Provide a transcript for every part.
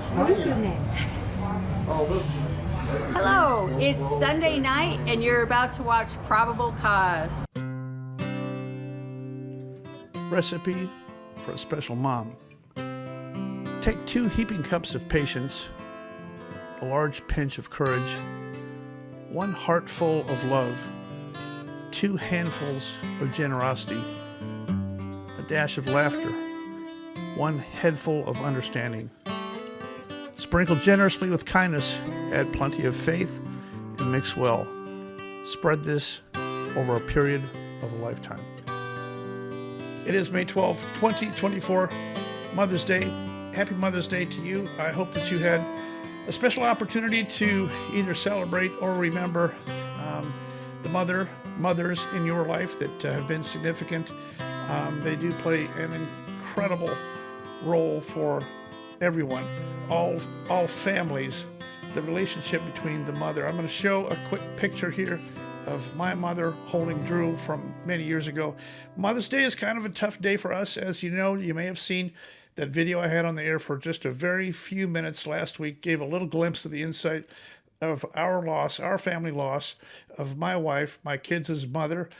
YouTube name. Hello, it's Sunday night and you're about to watch Probable Cause. Recipe for a special mom. Take 2 heaping cups of patience, a large pinch of courage, 1 heartful of love, 2 handfuls of generosity, a dash of laughter, 1 headful of understanding. Sprinkle generously with kindness, add plenty of faith, and mix well. Spread this over a period of a lifetime. It is May 12, 2024, Mother's Day. Happy Mother's Day to you. I hope that you had a special opportunity to either celebrate or remember the mothers in your life that have been significant. They do play an incredible role for everyone, all families, the relationship between the mother. I'm going to show a quick picture here of my mother holding Drew from many years ago. Mother's Day is kind of a tough day for us. As you know, you may have seen that video I had on the air for just a very few minutes last week, gave a little glimpse of the insight of our loss, our family loss of my wife, my kids' mother,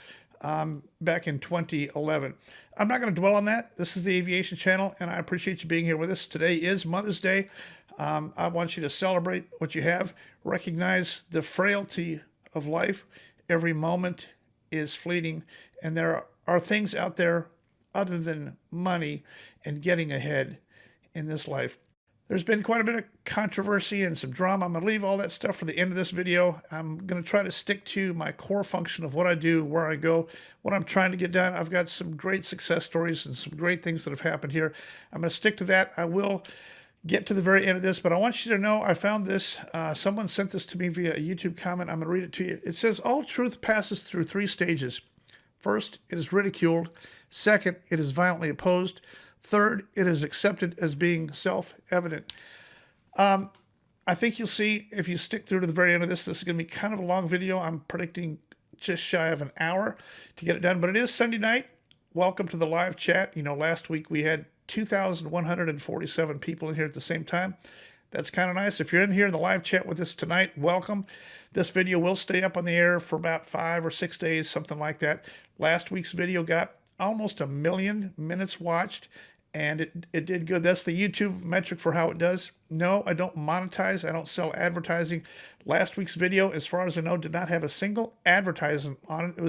back in 2011. I'm not going to dwell on that. This is the Aviation Channel, and I appreciate you being here with us. Today is Mother's Day. I want you to celebrate what you have, recognize the frailty of life. Every moment is fleeting, and there are things out there other than money and getting ahead in this life. There's been quite a bit of controversy and some drama. I'm going to leave all that stuff for the end of this video. I'm going to try to stick to my core function of what I do, where I go, what I'm trying to get done. I've got some great success stories and some great things that have happened here. I'm going to stick to that. I will get to the very end of this, but I want you to know I found this. Someone sent this to me via a YouTube comment. I'm going to read it to you. It says, all truth passes through 3 stages. First, it is ridiculed. Second, it is violently opposed. Third, it is accepted as being self-evident. I think you'll see if you stick through to the very end of this, this is going to be kind of a long video. I'm predicting just shy of an hour to get it done, but it is Sunday night. Welcome to the live chat. You know, last week we had 2,147 people in here at the same time. That's kind of nice. If you're in here in the live chat with us tonight, welcome. This video will stay up on the air for about 5 or 6 days, something like that. Last week's video got almost 1 million minutes watched, and it did good. That's the YouTube metric for how it does. No, I don't monetize. I don't sell advertising. Last week's video, as far as I know, did not have a single advertisement on it. It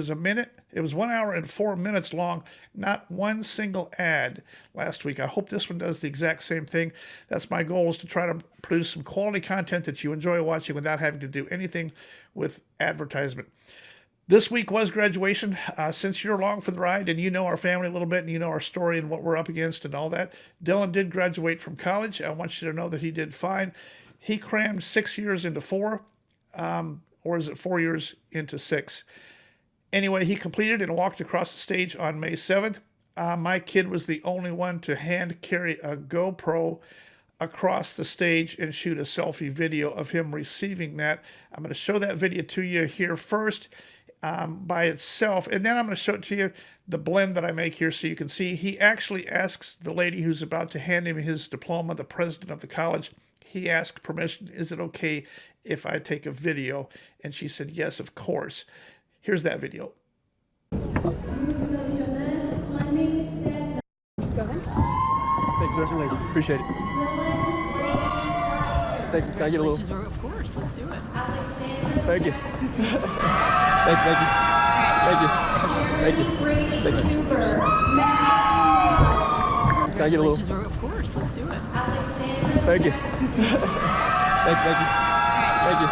was 1 hour and 4 minutes long. Not one single ad last week. I hope this one does the exact same thing. That's my goal, is to try to produce some quality content that you enjoy watching without having to do anything with advertisement. This week was graduation. Since you're along for the ride and you know our family a little bit and you know our story and what we're up against and all that, Dylan did graduate from college. I want you to know that he did fine. He crammed 6 years into 4, or is it 4 years into 6? Anyway, he completed and walked across the stage on May 7th. My kid was the only one to hand carry a GoPro across the stage and shoot a selfie video of him receiving that. I'm going to show that video to you here first. By itself, and then I'm going to show it to you, the blend that I make here, so you can see. He actually asks the lady who's about to hand him his diploma, the president of the college, he asked permission, is it okay if I take a video? And she said, yes, of course. Here's that video. Go ahead. Thanks, sir. Appreciate it. Thank you. Can I get a little? Of course, let's do it. Thank you. Thank you. Thank you. Can I get a little? Of course, let's do it. Thank you. Thank you.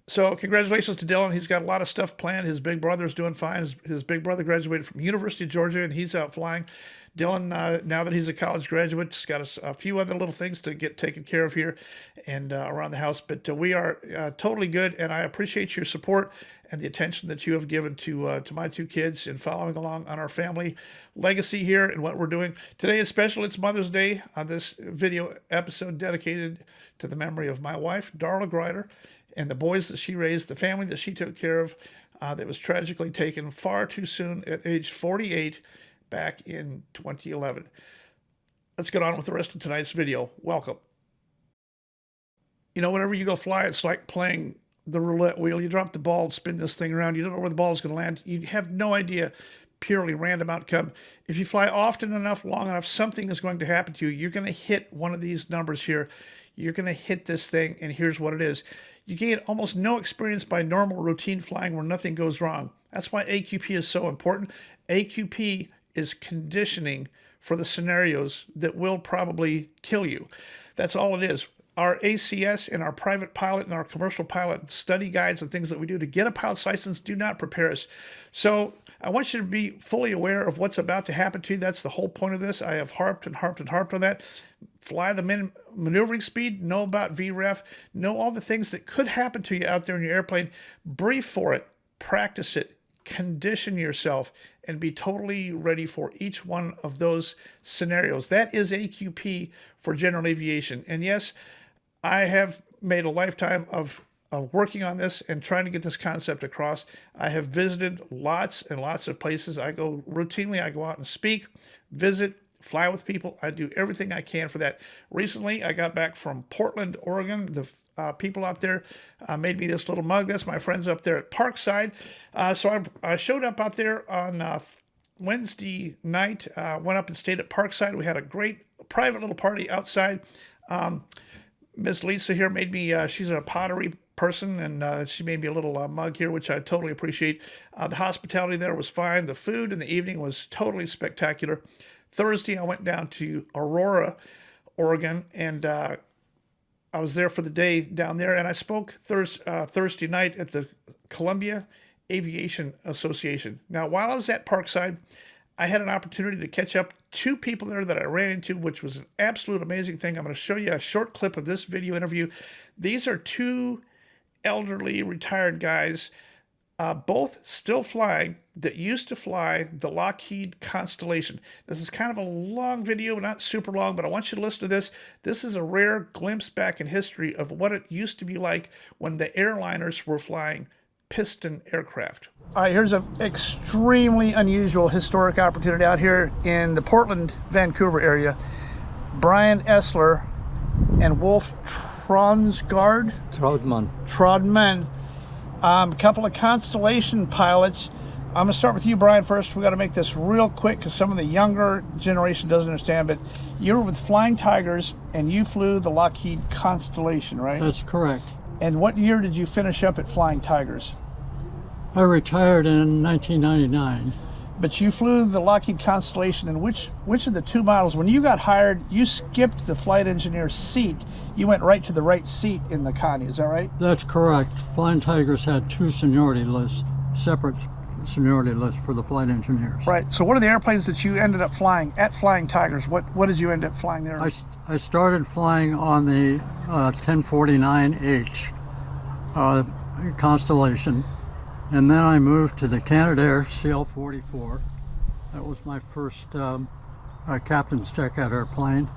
So congratulations to Dylan. He's got a lot of stuff planned. His big brother's doing fine. His big brother graduated from University of Georgia, and he's out flying. Dylan, now that he's a college graduate, has got a few other little things to get taken care of here and around the house. But we are totally good, and I appreciate your support and the attention that you have given to my 2 kids and following along on our family legacy here and what we're doing. Today is special. It's Mother's Day. On this video episode dedicated to the memory of my wife, Darla Grider, and the boys that she raised, the family that she took care of, that was tragically taken far too soon at age 48 back in 2011. Let's get on with the rest of tonight's video. Welcome. You know, whenever you go fly, it's like playing the roulette wheel. You drop the ball, spin this thing around. You don't know where the ball is going to land. You have no idea. Purely random outcome. If you fly often enough, long enough, something is going to happen to you. You're going to hit one of these numbers here. You're going to hit this thing, and here's what it is. You gain almost no experience by normal routine flying where nothing goes wrong. That's why AQP is so important. AQP is conditioning for the scenarios that will probably kill you. That's all it is. Our ACS and our private pilot and our commercial pilot study guides and things that we do to get a pilot's license do not prepare us. So I want you to be fully aware of what's about to happen to you. That's the whole point of this. I have harped and harped and harped on that. Fly the maneuvering speed, know about VREF, know all the things that could happen to you out there in your airplane. Brief for it, practice it, condition yourself, and be totally ready for each one of those scenarios. That is AQP for general aviation. And yes, I have made a lifetime of working on this and trying to get this concept across. I have visited lots and lots of places. I go routinely. I go out and speak, visit, fly with people. I do everything I can for that. Recently, I got back from Portland, Oregon. The people out there made me this little mug. That's my friends up there at Parkside. So I showed up out there on Wednesday night. Went up and stayed at Parkside. We had a great private little party outside. Miss Lisa here made me, she's a pottery person, and she made me a little mug here, which I totally appreciate. The hospitality there was fine. The food in the evening was totally spectacular. Thursday, I went down to Aurora, Oregon, and I was there for the day down there, and I spoke Thursday night at the Columbia Aviation Association. Now, while I was at Parkside, I had an opportunity to catch up two people there that I ran into, which was an absolute amazing thing. I'm going to show you a short clip of this video interview. These are two elderly retired guys, both still flying, that used to fly the Lockheed Constellation. This is kind of a long video, not super long, but I want you to listen to this. This is a rare glimpse back in history of what it used to be like when the airliners were flying piston aircraft. All right, here's an extremely unusual historic opportunity out here in the Portland, Vancouver area. Brian Essler and Wolf Tronsgaard? Trodman. A couple of Constellation pilots. I'm going to start with you, Brian, first. We got to make this real quick because some of the younger generation doesn't understand, but you were with Flying Tigers and you flew the Lockheed Constellation, right? That's correct. And what year did you finish up at Flying Tigers? I retired in 1999. But you flew the Lockheed Constellation, and which of the two models, when you got hired, you skipped the flight engineer seat. You went right to the right seat in the Connie, is that right? That's correct. Flying Tigers had two seniority lists, separate seniority lists for the flight engineers. Right. So what are the airplanes that you ended up flying at Flying Tigers? What did you end up flying there? I started flying on the 1049H Constellation, and then I moved to the Canadair CL-44. That was my first captain's checkout airplane.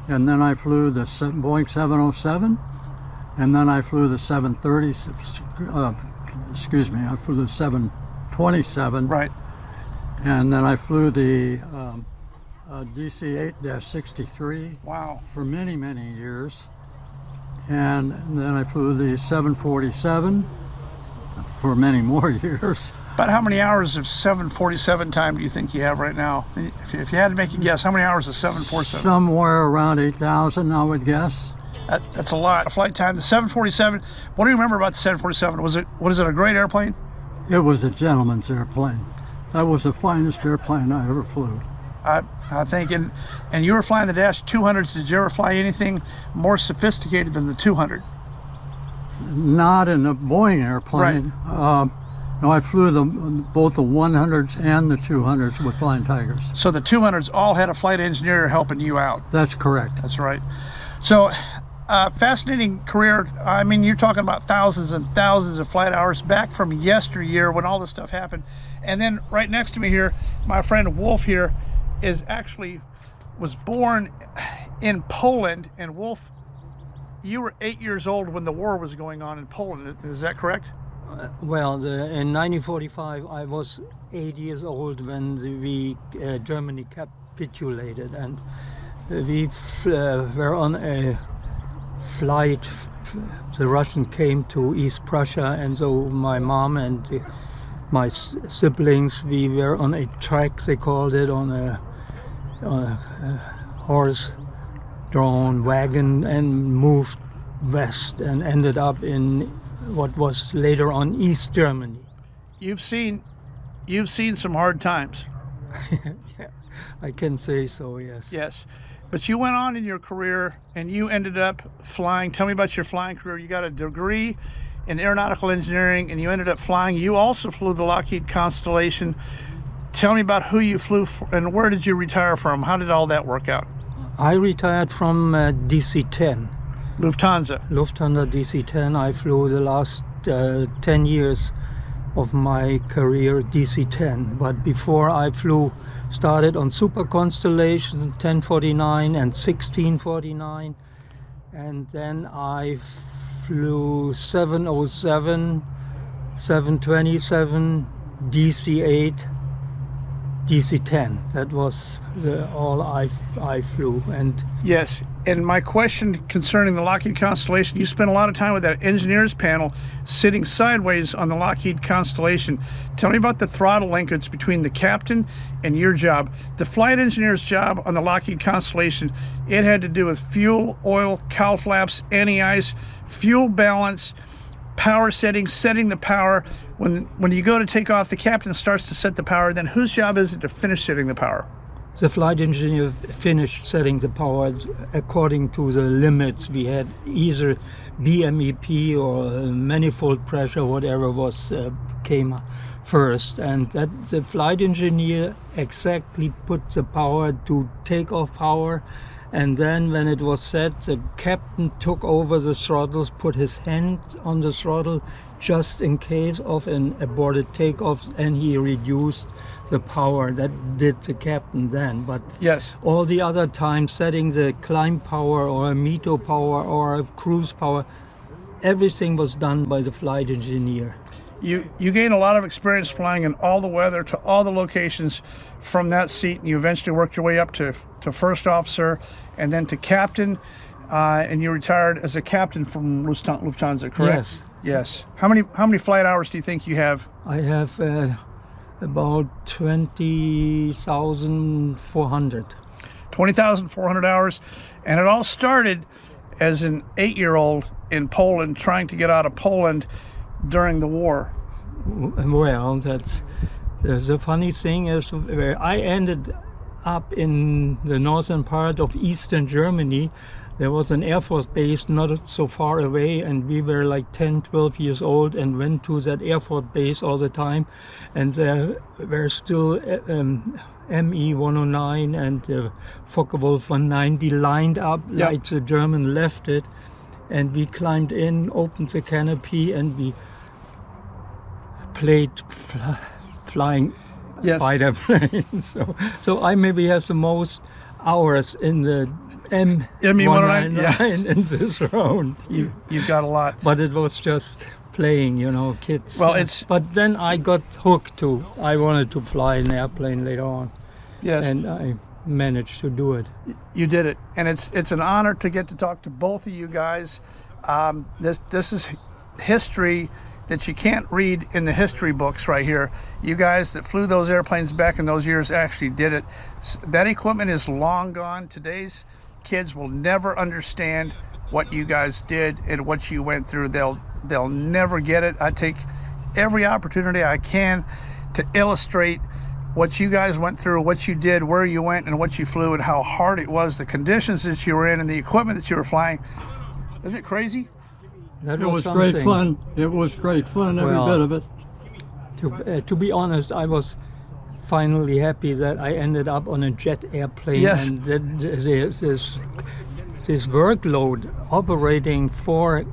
And then I flew the Boeing 707, and then I flew the 730, I flew the 727. Right. And then I flew the DC-8-63. Wow. For many, many years. And then I flew the 747 for many more years. About how many hours of 747 time do you think you have right now? If you had to make a guess, how many hours of 747? Somewhere around 8,000, I would guess. That's a lot of flight time. The 747, what do you remember about the 747? Was it a great airplane? It was a gentleman's airplane. That was the finest airplane I ever flew. I think, and you were flying the Dash 200s. Did you ever fly anything more sophisticated than the 200? Not in a Boeing airplane. Right. No, I flew both the 100s and the 200s with Flying Tigers. So the 200s all had a flight engineer helping you out. That's correct. That's right. So fascinating career. I mean, you're talking about thousands and thousands of flight hours back from yesteryear when all this stuff happened. And then right next to me here, my friend Wolf here was born in Poland. And Wolf, you were 8 years old when the war was going on in Poland. Is that correct? Well, in 1945, I was 8 years old when Germany capitulated, and We were on a flight. The Russian came to East Prussia, and so my mom and my siblings, we were on a track, they called it, on a horse-drawn wagon, and moved west and ended up in what was later on East Germany. You've seen some hard times. Yeah, I can say so, yes. Yes. But you went on in your career and you ended up flying. Tell me about your flying career. You got a degree in aeronautical engineering and you ended up flying. You also flew the Lockheed Constellation. Tell me about who you flew for and where did you retire from? How did all that work out? I retired from DC-10. Lufthansa. Lufthansa DC-10. I flew the last 10 years of my career DC-10. But before I started on super constellations, 1049 and 1649. And then I flew 707, 727, DC-8, DC-10. That was all I flew. And yes, and my question concerning the Lockheed Constellation, you spent a lot of time with that engineers panel sitting sideways on the Lockheed Constellation. Tell me about the throttle linkage between the captain and your job. The flight engineer's job on the Lockheed Constellation, it had to do with fuel, oil, cowl flaps, anti-ice, fuel balance, power settings, setting the power. When you go to take off, the captain starts to set the power. Then whose job is it to finish setting the power? The flight engineer finished setting the power according to the limits. We had either BMEP or manifold pressure, whatever was came first, and that the flight engineer exactly put the power to take off power. And then when it was set, the captain took over the throttles, put his hand on the throttle just in case of an aborted takeoff, and he reduced the power. That did the captain then. But yes, all the other times, setting the climb power or a METO power or a cruise power, everything was done by the flight engineer. You gained a lot of experience flying in all the weather to all the locations from that seat, and you eventually worked your way up to first officer and then to captain, and you retired as a captain from Lufthansa, correct? Yes. Yes. How many flight hours do you think you have? I have about 20,400. 20,400 hours, and it all started as an 8-year-old in Poland trying to get out of Poland during the war. Well, that's the funny thing is where I ended up in the northern part of eastern Germany. There was an Air Force base not so far away, and we were like 10, 12 years old and went to that Air Force base all the time. And there were still ME 109 and Focke-Wulf 190 lined up like the German left it. And we climbed in, opened the canopy, and we played flying fighter planes. So I maybe have the most hours in the M199 in this round. You've got a lot. But it was just playing, you know, kids. Well, but then I got hooked too. I wanted to fly an airplane later on. Yes. And I managed to do it. You did it, and it's an honor to get to talk to both of you guys. This is history that you can't read in the history books right here. You guys that flew those airplanes back in those years actually did it. That equipment is long gone. Today's kids will never understand what you guys did and what you went through. They'll never get it. I take every opportunity I can to illustrate what you guys went through, what you did, where you went, and what you flew, and how hard it was, the conditions that you were in, and the equipment that you were flying. Isn't it crazy? It was great fun. It was great fun, every bit of it. To be honest, I was finally happy that I ended up on a jet airplane. Yes. And that this workload operating 4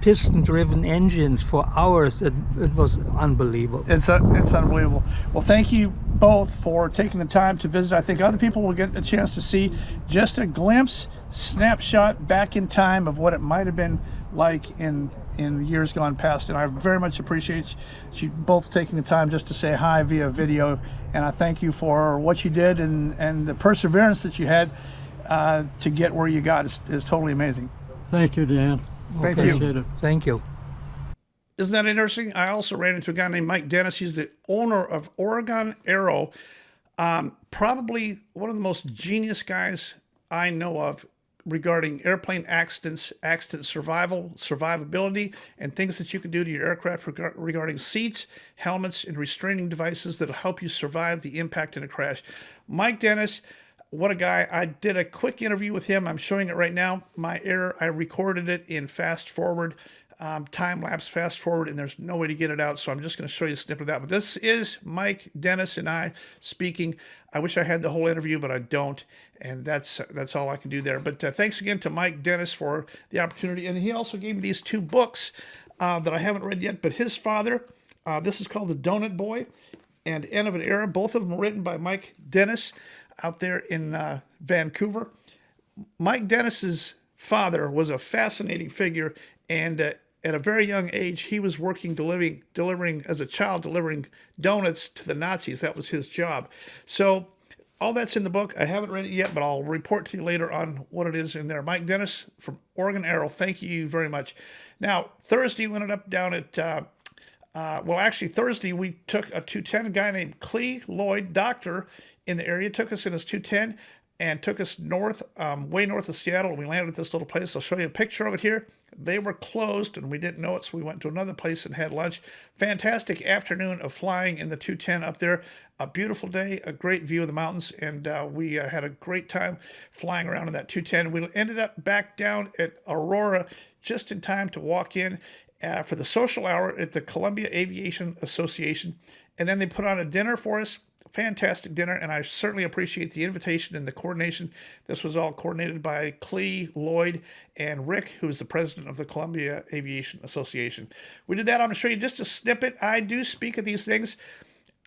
piston-driven engines for hours, it was unbelievable. It's unbelievable. Well, thank you both for taking the time to visit. I think other people will get a chance to see just a glimpse, snapshot back in time of what it might have been like in in years gone past, and I very much appreciate you both taking the time just to say hi via video, and I thank you for what you did and the perseverance that you had to get where you got is totally amazing. Thank you, Dan. Thank you. Appreciate it. Thank you. Isn't that interesting? I also ran into a guy named Mike Dennis. He's the owner of Oregon Aero. Probably one of the most genius guys I know of regarding airplane accidents, accident survivability, and things that you can do to your aircraft regarding seats, helmets, and restraining devices that'll help you survive the impact in a crash. Mike Dennis, what a guy. I did a quick interview with him. I'm showing it right now. I recorded it in fast forward, time-lapse fast forward, and there's no way to get it out, so I'm just going to show you a snippet of that. But this is Mike Dennis and I speaking. I wish I had the whole interview, but I don't, and that's all I can do there. But thanks again to Mike Dennis for the opportunity, and he also gave me these 2 books that I haven't read yet, but his father, this is called The Donut Boy and End of an Era. Both of them written by Mike Dennis out there in Vancouver. Mike Dennis's father was a fascinating figure, and at a very young age, he was working delivering as a child, delivering donuts to the Nazis. That was his job. So all that's in the book. I haven't read it yet, but I'll report to you later on what it is in there. Mike Dennis from Oregon Aero, thank you very much. Now, Thursday, we ended up down at, Thursday, we took a 210, a guy named Clee Lloyd, doctor in the area, took us in his 210 and took us north, way north of Seattle, and we landed at this little place. I'll show you a picture of it here. They were closed, and we didn't know it, so we went to another place and had lunch. Fantastic afternoon of flying in the 210 up there. A beautiful day, a great view of the mountains, and we had a great time flying around in that 210. We ended up back down at Aurora just in time to walk in for the social hour at the Columbia Aviation Association, and then they put on a dinner for us. Fantastic dinner, and I certainly appreciate the invitation and the coordination. This was all coordinated by Clee, Lloyd, and Rick, who is the president of the Columbia Aviation Association. We did that. I'm going to show you just a snippet. I do speak at these things.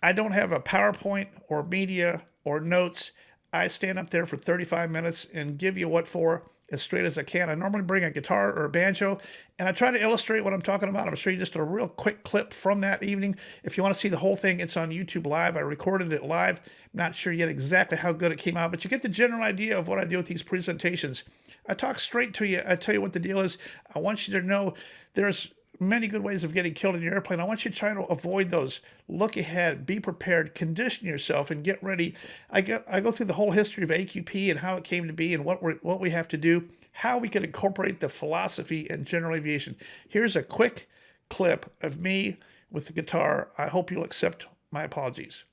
I don't have a PowerPoint or media or notes. I stand up there for 35 minutes and give you what for as straight as I can. I normally bring a guitar or a banjo, and I try to illustrate what I'm talking about. I'm going to show you just a real quick clip from that evening. If you want to see the whole thing, it's on YouTube Live. I recorded it live. Not sure yet exactly how good it came out, but you get the general idea of what I do with these presentations. I talk straight to you. I tell you what the deal is. I want you to know there's many good ways of getting killed in your airplane. I want you to try to avoid those. Look ahead, be prepared, condition yourself, and get ready. I go through the whole history of AQP and how it came to be and what we have to do, how we can incorporate the philosophy in general aviation. Here's a quick clip of me with the guitar. I hope you'll accept my apologies.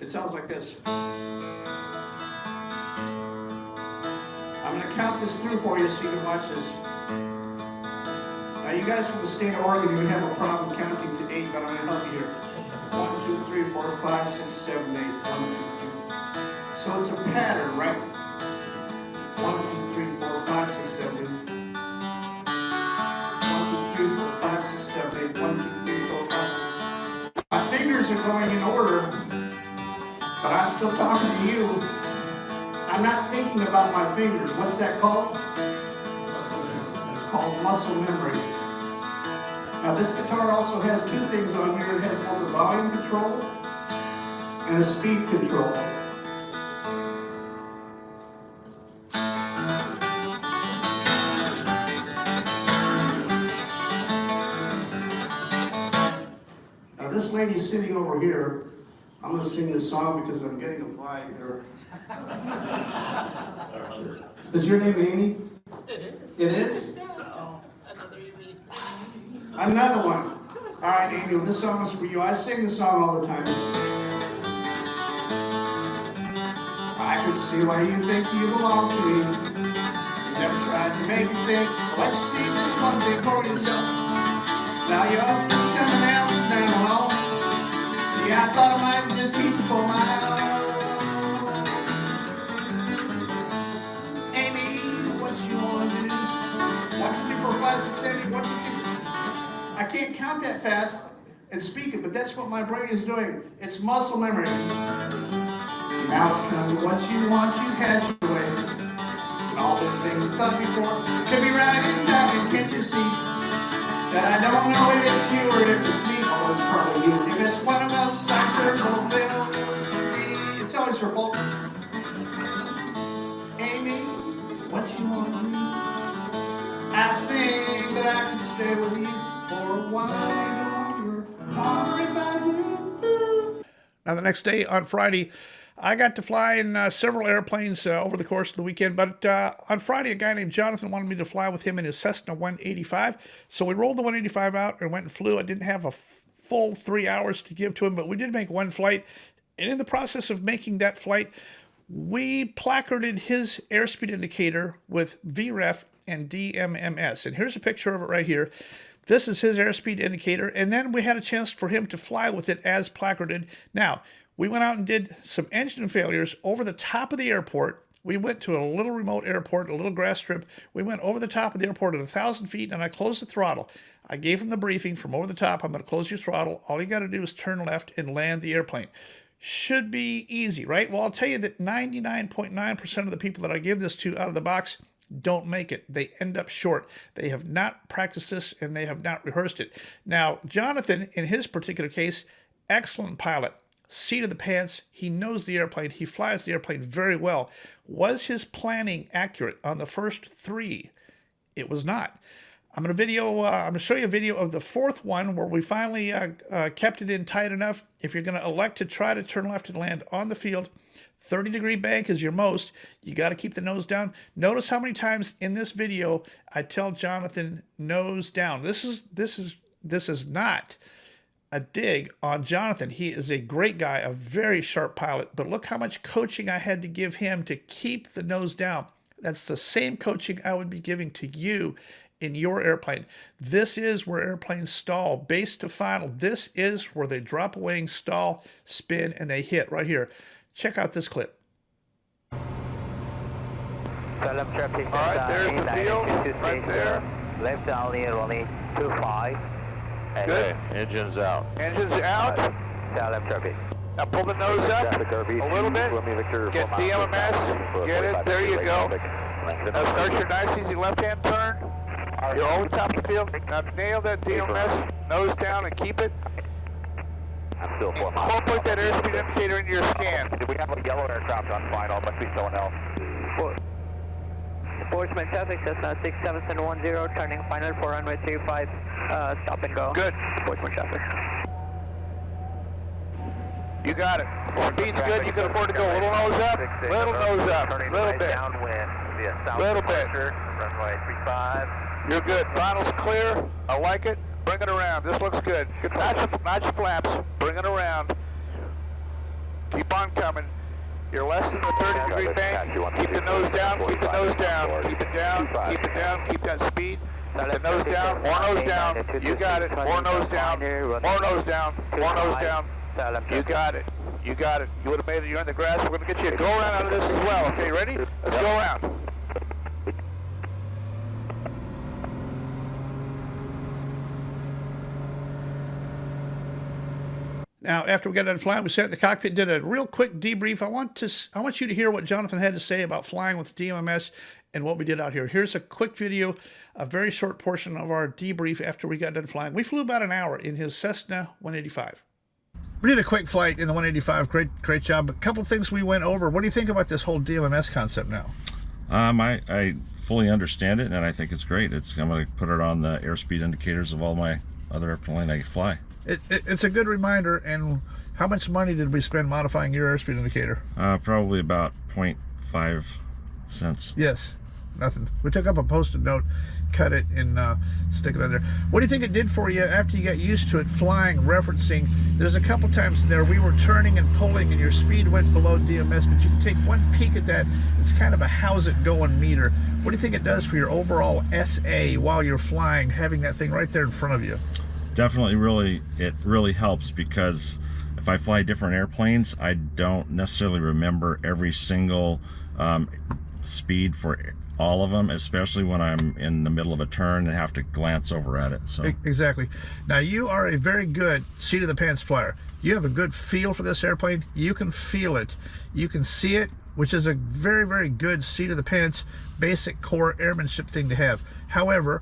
It sounds like this. I'm going to count this through for you so you can watch this. Now, you guys from the state of Oregon, you would have a problem counting to 8, but I'm going to help you here. 1, 2, 3, 4, 5, 6, 7, 8. 1, 2, 3. So it's a pattern, right? 1, 2, 3, 4, 5, 6, 7, 8. 1, 2, 3, 4, 5, 6, 7, 8. 1, 2, 3, 4, 5, 6. My fingers are going in order, but I'm still talking to you. I'm not thinking about my fingers. What's that called? It's called muscle memory. Now this guitar also has 2 things on here. It has both a volume control and a speed control. Now this lady sitting over here, I'm going to sing this song because I'm getting a vibe here. Is your name Amy? It is. It is? Another one. All right, Amy, well, this song is for you. I sing this song all the time. I can see why you think you belong to me. You never tried to make me think. Let's see this one thing for yourself. Now you're off for someone else down the hall. See, I thought I might just keep it for my own. Amy, what you want to do? 1, 2, 3, 4, 5, 6, 7, 8, 1, 2, 3. I can't count that fast and speak it, but that's what my brain is doing. It's muscle memory. Now it's come to what you want, you've had your way. And all the things you thought before could be right in time, and can't you see? that I don't know if it's you or if it's me. Oh, it's probably you. If it's one of us, I sure don't see. It's always her fault. Amy, what you want to do? I think that I could stay with you for a while longer. Longer if I do. Now, the next day on Friday, I got to fly in several airplanes over the course of the weekend, but on Friday, a guy named Jonathan wanted me to fly with him in his Cessna 185, so we rolled the 185 out and went and flew. I didn't have a full 3 hours to give to him, but we did make one flight, and in the process of making that flight, we placarded his airspeed indicator with VREF and DMMS, and here's a picture of it right here. This is his airspeed indicator, and then we had a chance for him to fly with it as placarded. Now, we went out and did some engine failures over the top of the airport. We went to a little remote airport, a little grass strip. We went over the top of the airport at 1,000 feet, and I closed the throttle. I gave him the briefing from over the top. I'm going to close your throttle. All you got to do is turn left and land the airplane. Should be easy, right? Well, I'll tell you that 99.9% of the people that I give this to out of the box don't make it. They end up short. They have not practiced this, and they have not rehearsed it. Now, Jonathan, in his particular case, excellent pilot. Seat of the pants. He knows the airplane. He flies the airplane very well. Was his planning accurate on the first three? It was not. I'm going to show you a video of the fourth one where we finally kept it in tight enough. If you're going to elect to try to turn left and land on the field, 30-degree bank is your most. You got to keep the nose down. Notice how many times in this video I tell Jonathan nose down. This is not a dig on Jonathan. He is a great guy, a very sharp pilot, but look how much coaching I had to give him to keep the nose down. That's the same coaching I would be giving to you in your airplane. This is where airplanes stall. Base to final. This is where they drop a wing, stall, spin, and they hit right here. Check out this clip. All right, there's the field, right there. Left only, runway 25. Good. Engine's out. Engine's out. Left traffic. Now pull the nose up a little bit. Get DMMS. Get it. There you go. Now start your nice easy left-hand turn. You're over the top of the field. Now nail that DMMS. Nose down and keep it. I'm still 4 miles. Incorporate that airspeed indicator into your scan. Do we have a yellow aircraft on final? Must be someone else. Sportsman traffic, Cessna 67710, turning final for runway 35, stop and go. Good. Sportsman traffic. You got it. Speed's good. You can afford to go a little nose up, little nose up, little bit, Downwind via south little bit. Runway 35. You're good. Final's clear. I like it. Bring it around. This looks good. Match the flaps. Bring it around. Keep on coming. You're less than the 30-degree bank. Keep the nose down. Keep the nose down. Keep it down. Keep it down. Keep that speed. Keep the nose down. More nose down. You got it. More nose down. More nose down. More nose down. You got it. You got it. You would have made it. You're in the grass. We're going to get you a go around out of this as well. Okay, ready? Let's go around. Now, after we got done flying, we sat in the cockpit, did a real quick debrief. I want you to hear what Jonathan had to say about flying with DMMS and what we did out here. Here's a quick video, a very short portion of our debrief after we got done flying. We flew about an hour in his Cessna 185. We did a quick flight in the 185. Great job. A couple things we went over. What do you think about this whole DMMS concept now? I fully understand it, and I think it's great. I'm going to put it on the airspeed indicators of all my other airplane I fly. It's a good reminder. And how much money did we spend modifying your airspeed indicator? Probably about 0.5 cents. Yes, nothing. We took up a Post-it note, cut it, and stick it on there. What do you think it did for you after you got used to it flying, referencing? There's a couple times there we were turning and pulling and your speed went below DMS, but you can take one peek at that. It's kind of a how's it going meter. What do you think it does for your overall SA while you're flying, having that thing right there in front of you? Definitely, it really helps, because if I fly different airplanes, I don't necessarily remember every single speed for all of them, especially when I'm in the middle of a turn and have to glance over at it. So exactly. Now, you are a very good seat of the pants flyer. You have a good feel for this airplane. You can feel it. You can see it, which is a very, very good seat of the pants, basic core airmanship thing to have. However,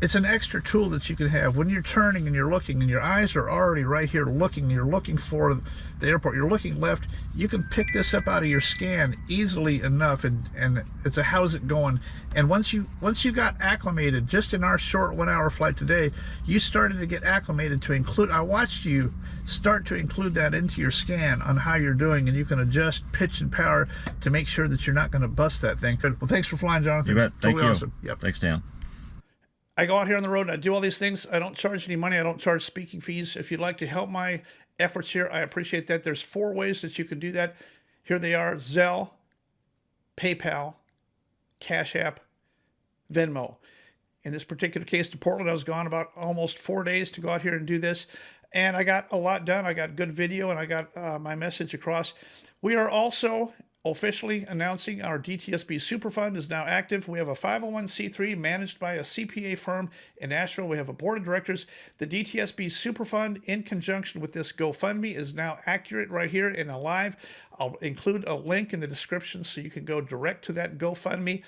It's an extra tool that you can have when you're turning and you're looking and your eyes are already right here looking, you're looking for the airport, you're looking left. You can pick this up out of your scan easily enough, and it's a how's it going. And once you got acclimated, just in our short 1 hour flight today, you started to get acclimated to include, I watched you start to include that into your scan on how you're doing, and you can adjust pitch and power to make sure that you're not going to bust that thing. Well, thanks for flying, Jonathan. You bet. Thank you. Awesome. Yep. Thanks, Dan. I go out here on the road and I do all these things. I don't charge any money. I don't charge speaking fees. If you'd like to help my efforts here, I appreciate that. There's 4 ways that you can do that. Here they are: Zelle, PayPal, Cash App, Venmo. In this particular case, to Portland, I was gone about almost 4 days to go out here and do this. And I got a lot done. I got good video, and I got my message across. We are also officially announcing our DTSB Superfund is now active. We have a 501c3 managed by a CPA firm in Nashville. We have a board of directors. The DTSB Superfund, in conjunction with this GoFundMe, is now accurate right here and alive. I'll include a link in the description so you can go direct to that GoFundMe.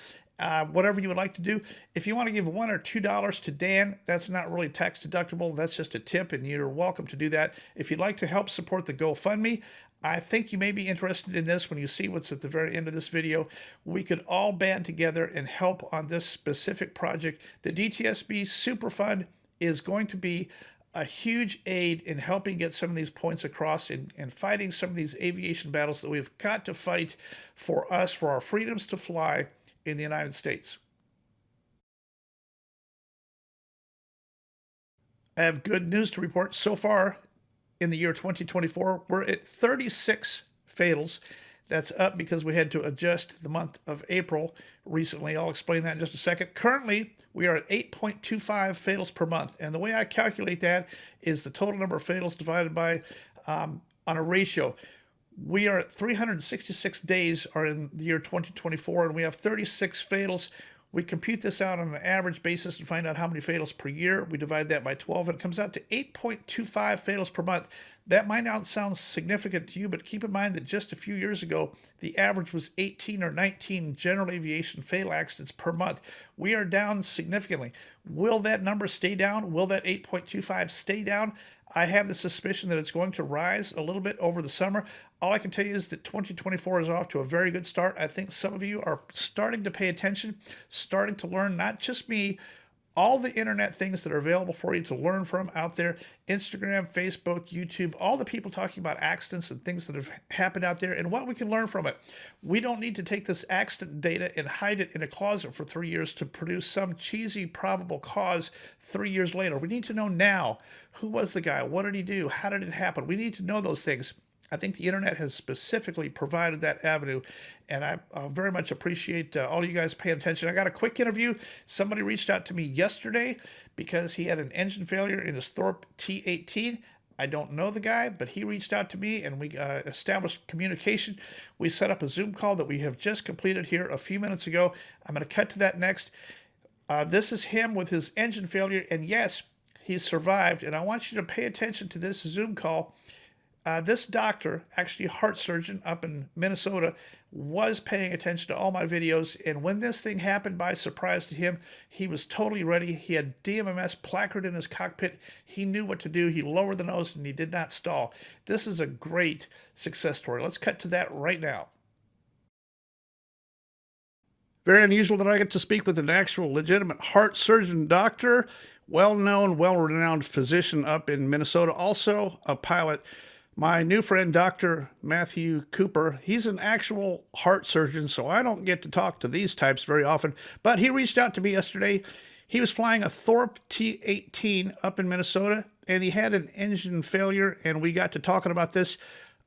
Whatever you would like to do. If you want to give $1 or $2 to Dan, that's not really tax deductible. That's just a tip, and you're welcome to do that. If you'd like to help support the GoFundMe, I think you may be interested in this when you see what's at the very end of this video. We could all band together and help on this specific project. The DTSB Superfund is going to be a huge aid in helping get some of these points across and fighting some of these aviation battles that we've got to fight for us, for our freedoms to fly in the United States. I have good news to report. So far in the year 2024, we're at 36 fatals. That's up because we had to adjust the month of April recently. I'll explain that in just a second. Currently, we are at 8.25 fatals per month. And the way I calculate that is the total number of fatals divided by on a ratio. We are at 366 days are in the year 2024, and we have 36 fatals. We compute this out on an average basis to find out how many fatals per year. We divide that by 12, and it comes out to 8.25 fatals per month. That might not sound significant to you, but keep in mind that just a few years ago, the average was 18 or 19 general aviation fatal accidents per month. We are down significantly. Will that number stay down? Will that 8.25 stay down? I have the suspicion that it's going to rise a little bit over the summer. All I can tell you is that 2024 is off to a very good start. I think some of you are starting to pay attention, starting to learn, not just me, all the internet things that are available for you to learn from out there. Instagram, Facebook, YouTube, all the people talking about accidents and things that have happened out there and what we can learn from it. We don't need to take this accident data and hide it in a closet for 3 years to produce some cheesy probable cause 3 years later. We need to know now, who was the guy? What did he do? How did it happen? We need to know those things. I think the internet has specifically provided that avenue, and I very much appreciate all you guys paying attention. I got a quick interview. Somebody reached out to me yesterday because he had an engine failure in his Thorpe T18. I don't know the guy, but he reached out to me, and we established communication. We set up a Zoom call that we have just completed here a few minutes ago. I'm going to cut to that next. This is him with his engine failure, and yes, he survived, and I want you to pay attention to this Zoom call. This doctor, actually a heart surgeon up in Minnesota, was paying attention to all my videos, and when this thing happened by surprise to him, he was totally ready. He had DMMS placard in his cockpit. He knew what to do. He lowered the nose, and he did not stall. This is a great success story. Let's cut to that right now. Very unusual that I get to speak with an actual legitimate heart surgeon doctor, well-known, well-renowned physician up in Minnesota, also a pilot. My new friend, Dr. Matthew Cooper, he's an actual heart surgeon, so I don't get to talk to these types very often, but he reached out to me yesterday. He was flying a Thorpe T18 up in Minnesota, and he had an engine failure, and we got to talking about this.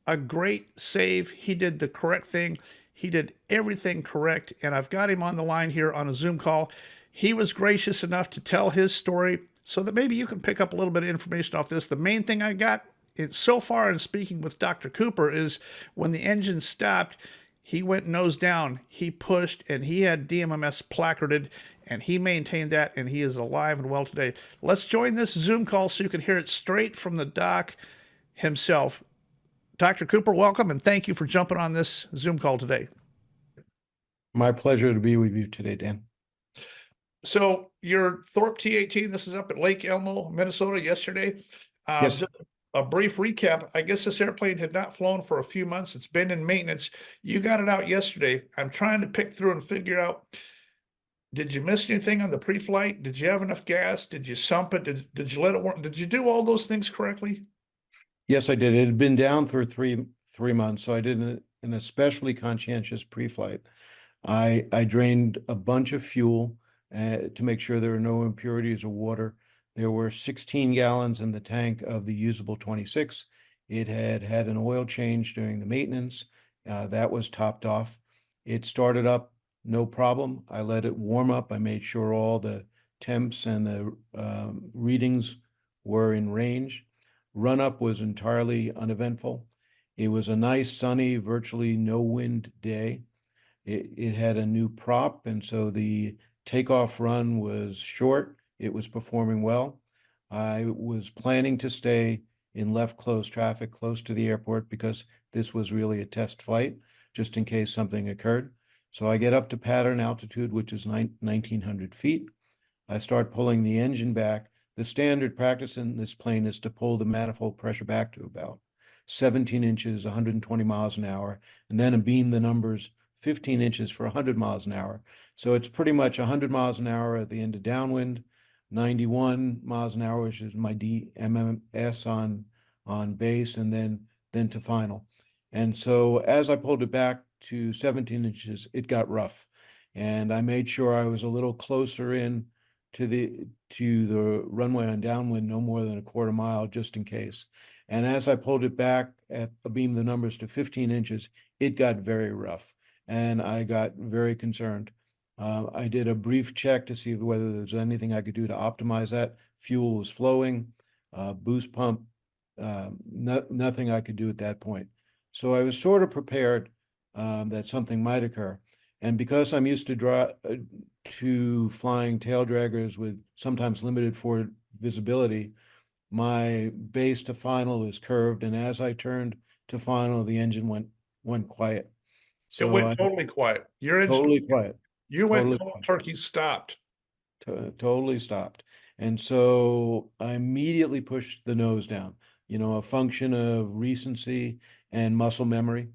A great save. He did the correct thing. He did everything correct, and I've got him on the line here on a Zoom call. He was gracious enough to tell his story so that maybe you can pick up a little bit of information off this. The main thing I got so far in speaking with Dr. Cooper is when the engine stopped, he went nose down, he pushed, and he had DMMS placarded, and he maintained that, and he is alive and well today. Let's join this Zoom call so you can hear it straight from the doc himself. Dr. Cooper, welcome, and thank you for jumping on this Zoom call today. My pleasure to be with you today, Dan. So your Thorpe T-18, this is up at Lake Elmo, Minnesota yesterday. Yes. Just a brief recap. I guess this airplane had not flown for a few months. It's been in maintenance. You got it out yesterday. I'm trying to pick through and figure out, did you miss anything on the pre-flight? Did you have enough gas? Did you sump it? Did you let it work? Did you do all those things correctly? Yes, I did. It had been down for three months, so I did an especially conscientious pre-flight. I drained a bunch of fuel to make sure there were no impurities of water. There were 16 gallons in the tank of the usable 26. It had had an oil change during the maintenance. That was topped off. It started up no problem. I let it warm up. I made sure all the temps and the readings were in range. Run up was entirely uneventful. It was a nice, sunny, virtually no wind day. It had a new prop, and so the takeoff run was short. It was performing well. I was planning to stay in left close traffic close to the airport because this was really a test flight, just in case something occurred. So I get up to pattern altitude, which is 1,900 feet. I start pulling the engine back. The standard practice in this plane is to pull the manifold pressure back to about 17 inches, 120 miles an hour, and then beam the numbers 15 inches for 100 miles an hour. So it's pretty much 100 miles an hour at the end of downwind, 91 miles an hour, which is my DMMS on base, and then to final. And so as I pulled it back to 17 inches, it got rough. And I made sure I was a little closer in to the runway on downwind, no more than a quarter mile, just in case. And as I pulled it back at beam the numbers to 15 inches, it got very rough, and I got very concerned. I did a brief check to see whether there's anything I could do to optimize that. Fuel was flowing, boost pump, nothing I could do at that point. So I was sort of prepared that something might occur. And because I'm used to flying tail draggers with sometimes limited forward visibility, my base to final is curved, and as I turned to final, the engine went quiet. So it went totally quiet. Your engine, totally quiet. You went Totally cold quiet. turkey, stopped. Totally stopped. And so I immediately pushed the nose down, a function of recency and muscle memory.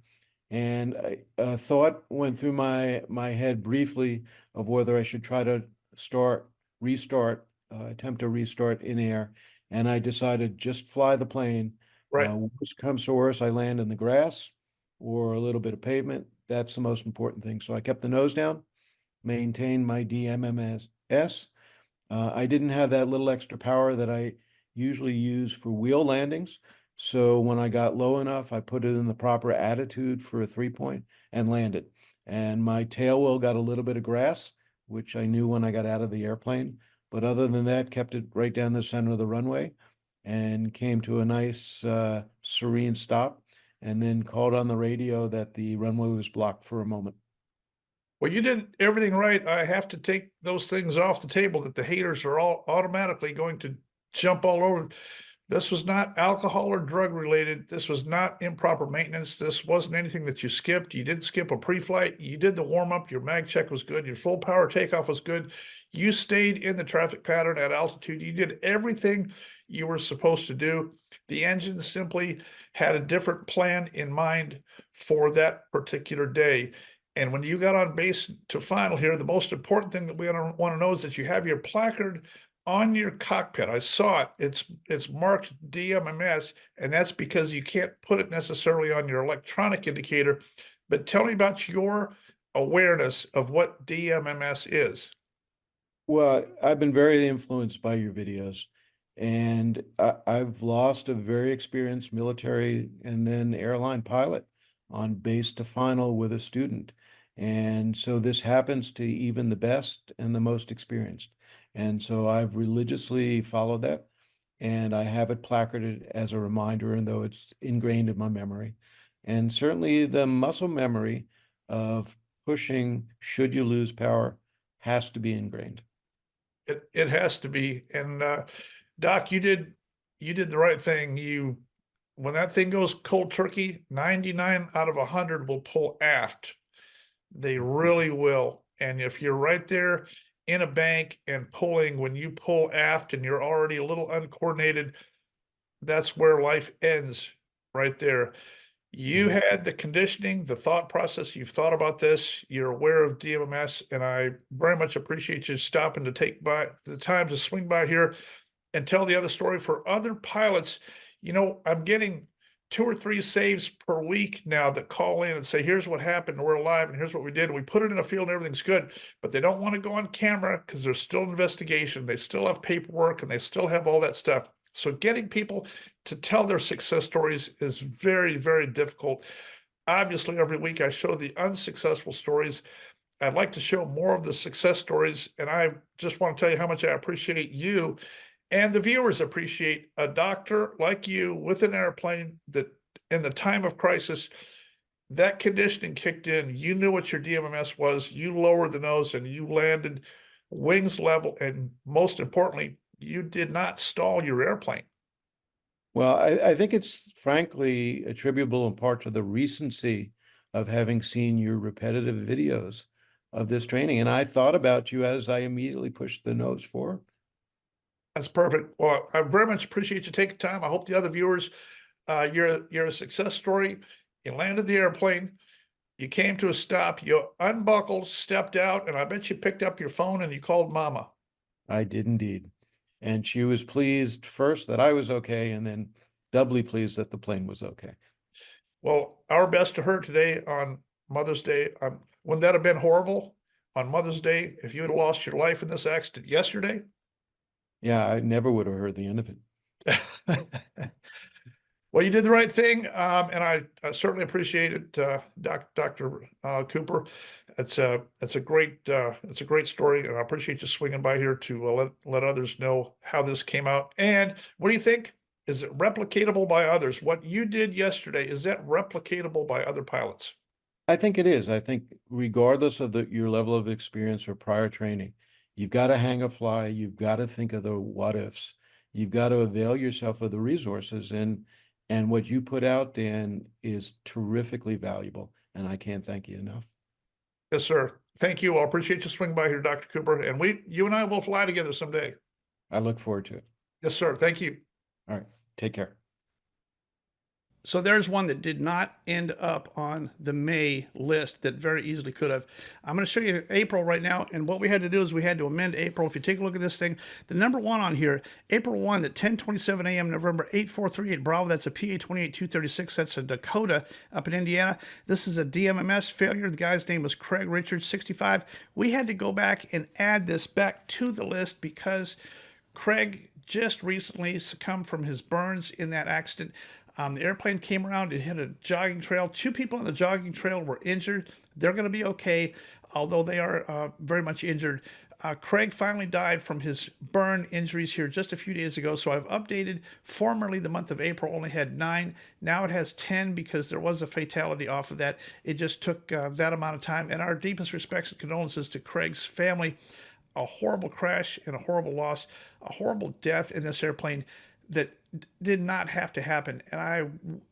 And a thought went through my head briefly of whether I should try to attempt a restart in air. And I decided just fly the plane. Right. Worst comes to worst, I land in the grass or a little bit of pavement. That's the most important thing. So I kept the nose down, maintained my DMMS. I didn't have that little extra power that I usually use for wheel landings. So when I got low enough, I put it in the proper attitude for a 3-point and landed. And my tail wheel got a little bit of grass, which I knew when I got out of the airplane. But other than that, kept it right down the center of the runway and came to a nice, serene stop, and then called on the radio that the runway was blocked for a moment. Well, you did everything right. I have to take those things off the table that the haters are all automatically going to jump all over. This was not alcohol or drug related. This was not improper maintenance. This wasn't anything that you skipped. You didn't skip a pre-flight. You did the warm up. Your mag check was good. Your full power takeoff was good. You stayed in the traffic pattern at altitude. You did everything you were supposed to do. The engine simply had a different plan in mind for that particular day. And when you got on base to final here, the most important thing that we want to know is that you have your placard on your cockpit. I saw it. It's marked DMMS, and that's because you can't put it necessarily on your electronic indicator. But tell me about your awareness of what DMMS is. Well, I've been very influenced by your videos, and I've lost a very experienced military and then airline pilot on base to final with a student. And so this happens to even the best and the most experienced. And so I've religiously followed that, and I have it placarded as a reminder, and though it's ingrained in my memory. And certainly the muscle memory of pushing should you lose power has to be ingrained. It has to be. And Doc, you did the right thing. When that thing goes cold turkey, 99 out of 100 will pull aft. They really will. And if you're right there in a bank and pulling when you pull aft and you're already a little uncoordinated, that's where life ends right there. You had the conditioning, the thought process, you've thought about this, you're aware of DMMS, and I very much appreciate you stopping to take by the time to swing by here and tell the other story for other pilots. You know, I'm getting 2 or 3 saves per week now that call in and say, here's what happened, we're alive, and here's what we did. And we put it in a field and everything's good, but they don't want to go on camera because there's still investigation. They still have paperwork and they still have all that stuff. So getting people to tell their success stories is very, very difficult. Obviously, every week I show the unsuccessful stories. I'd like to show more of the success stories, and I just want to tell you how much I appreciate you and the viewers appreciate a doctor like you with an airplane that in the time of crisis, that conditioning kicked in. You knew what your DMMS was. You lowered the nose and you landed wings level. And most importantly, you did not stall your airplane. Well, I think it's frankly attributable in part to the recency of having seen your repetitive videos of this training. And I thought about you as I immediately pushed the nose forward. That's perfect. Well, I very much appreciate you taking time. I hope the other viewers, you're a success story. You landed the airplane. You came to a stop. You unbuckled, stepped out, and I bet you picked up your phone and you called Mama. I did indeed. And she was pleased first that I was okay, and then doubly pleased that the plane was okay. Well, our best to her today on Mother's Day. Wouldn't that have been horrible on Mother's Day if you had lost your life in this accident yesterday? Yeah, I never would have heard the end of it. Well, you did the right thing, and I certainly appreciate it, Dr. Cooper. It's a great story, and I appreciate you swinging by here to let others know how this came out. And what do you think? Is it replicatable by others? What you did yesterday, is that replicatable by other pilots? I think it is. I think regardless of your level of experience or prior training, you've got to hang a fly. You've got to think of the what ifs. You've got to avail yourself of the resources. And what you put out, Dan, is terrifically valuable. And I can't thank you enough. Yes, sir. Thank you. I appreciate you swinging by here, Dr. Cooper. And you and I will fly together someday. I look forward to it. Yes, sir. Thank you. All right. Take care. So there's one that did not end up on the May list that very easily could have. I'm going to show you April right now. And what we had to do is we had to amend April. If you take a look at this thing, the number 1 on here, April 1 at 10:27 a.m., November 8438 Bravo. That's a PA-28236. That's a Dakota up in Indiana. This is a DMMS failure. The guy's name was Craig Richards, 65. We had to go back and add this back to the list because Craig just recently succumbed from his burns in that accident. The airplane came around, it hit a jogging trail. 2 people on the jogging trail were injured. They're going to be okay, although they are very much injured. Craig finally died from his burn injuries here just a few days ago. So I've updated. Formerly, the month of April only had 9. Now it has 10 because there was a fatality off of that. It just took that amount of time. And our deepest respects and condolences to Craig's family. A horrible crash and a horrible loss, a horrible death in this airplane that did not have to happen. And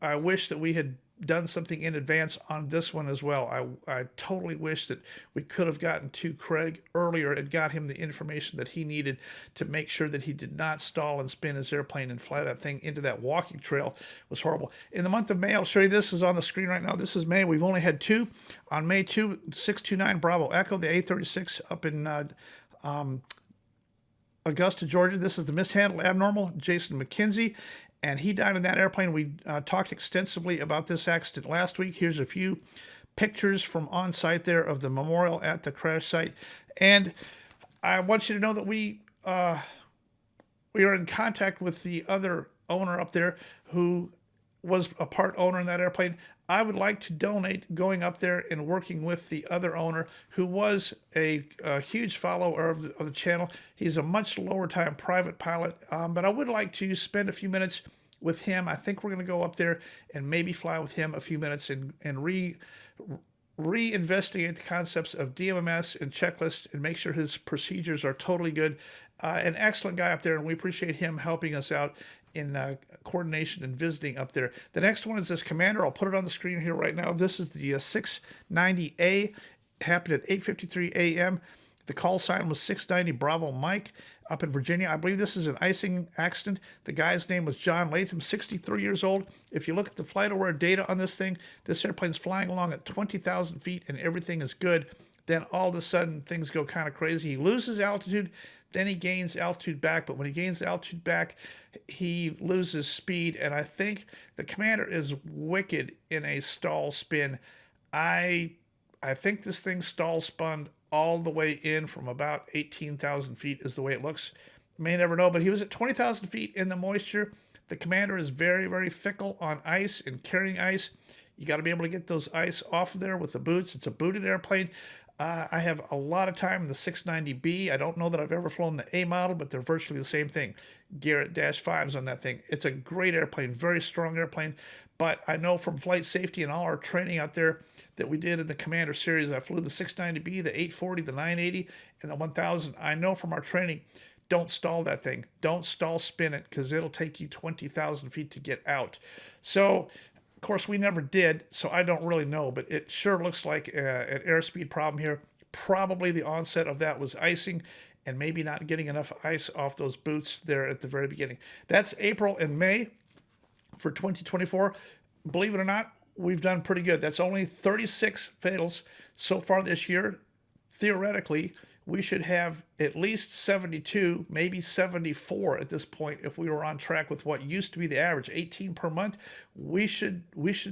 I wish that we had done something in advance on this one as well. I totally wish that we could have gotten to Craig earlier and got him the information that he needed to make sure that he did not stall and spin his airplane and fly that thing into that walking trail. It was horrible. In the month of May, I'll show you, this is on the screen right now. This is May. We've only had 2. On May 2, 629 Bravo Echo, the A36 up in Augusta, Georgia. This is the mishandled abnormal, Jason McKenzie, and he died in that airplane. We talked extensively about this accident last week. Here's a few pictures from on site there of the memorial at the crash site. And I want you to know that we are in contact with the other owner up there who was a part owner in that airplane. I would like to donate going up there and working with the other owner who was a huge follower of the channel. He's a much lower time private pilot, but I would like to spend a few minutes with him. I think we're going to go up there and maybe fly with him a few minutes and reinvestigate the concepts of DMMS and checklist and make sure his procedures are totally good. An excellent guy up there, and we appreciate him helping us out in coordination and visiting up there. The next one is this Commander. I'll put it on the screen here right now. This is the 690A. Happened at 8:53 a.m. The call sign was 690 Bravo Mike up in Virginia. I believe this is an icing accident. The guy's name was John Latham, 63 years old. If you look at the flight aware data on this thing, this airplane's flying along at 20,000 feet and everything is good. Then all of a sudden things go kind of crazy. He loses altitude, then he gains altitude back. But when he gains altitude back, he loses speed. And I think the commander is wicked in a stall spin. I think this thing stall spun all the way in from about 18,000 feet is the way it looks. May never know, but he was at 20,000 feet in the moisture. The commander is very, very fickle on ice and carrying ice. You got to be able to get those ice off of there with the boots. It's a booted airplane. I have a lot of time in the 690B. I don't know that I've ever flown the A model, but they're virtually the same thing. Garrett -5s on that thing. It's a great airplane, very strong airplane. But I know from flight safety and all our training out there that we did in the Commander series, I flew the 690B, the 840, the 980, and the 1000. I know from our training, don't stall that thing. Don't stall spin it because it'll take you 20,000 feet to get out. So, of course, we never did, so I don't really know, but it sure looks like an airspeed problem here. Probably the onset of that was icing and maybe not getting enough ice off those boots there at the very beginning. That's April and May for 2024. Believe it or not, we've done pretty good. That's only 36 fatals so far this year. Theoretically, we should have at least 72, maybe 74 at this point if we were on track with what used to be the average, 18 per month. We should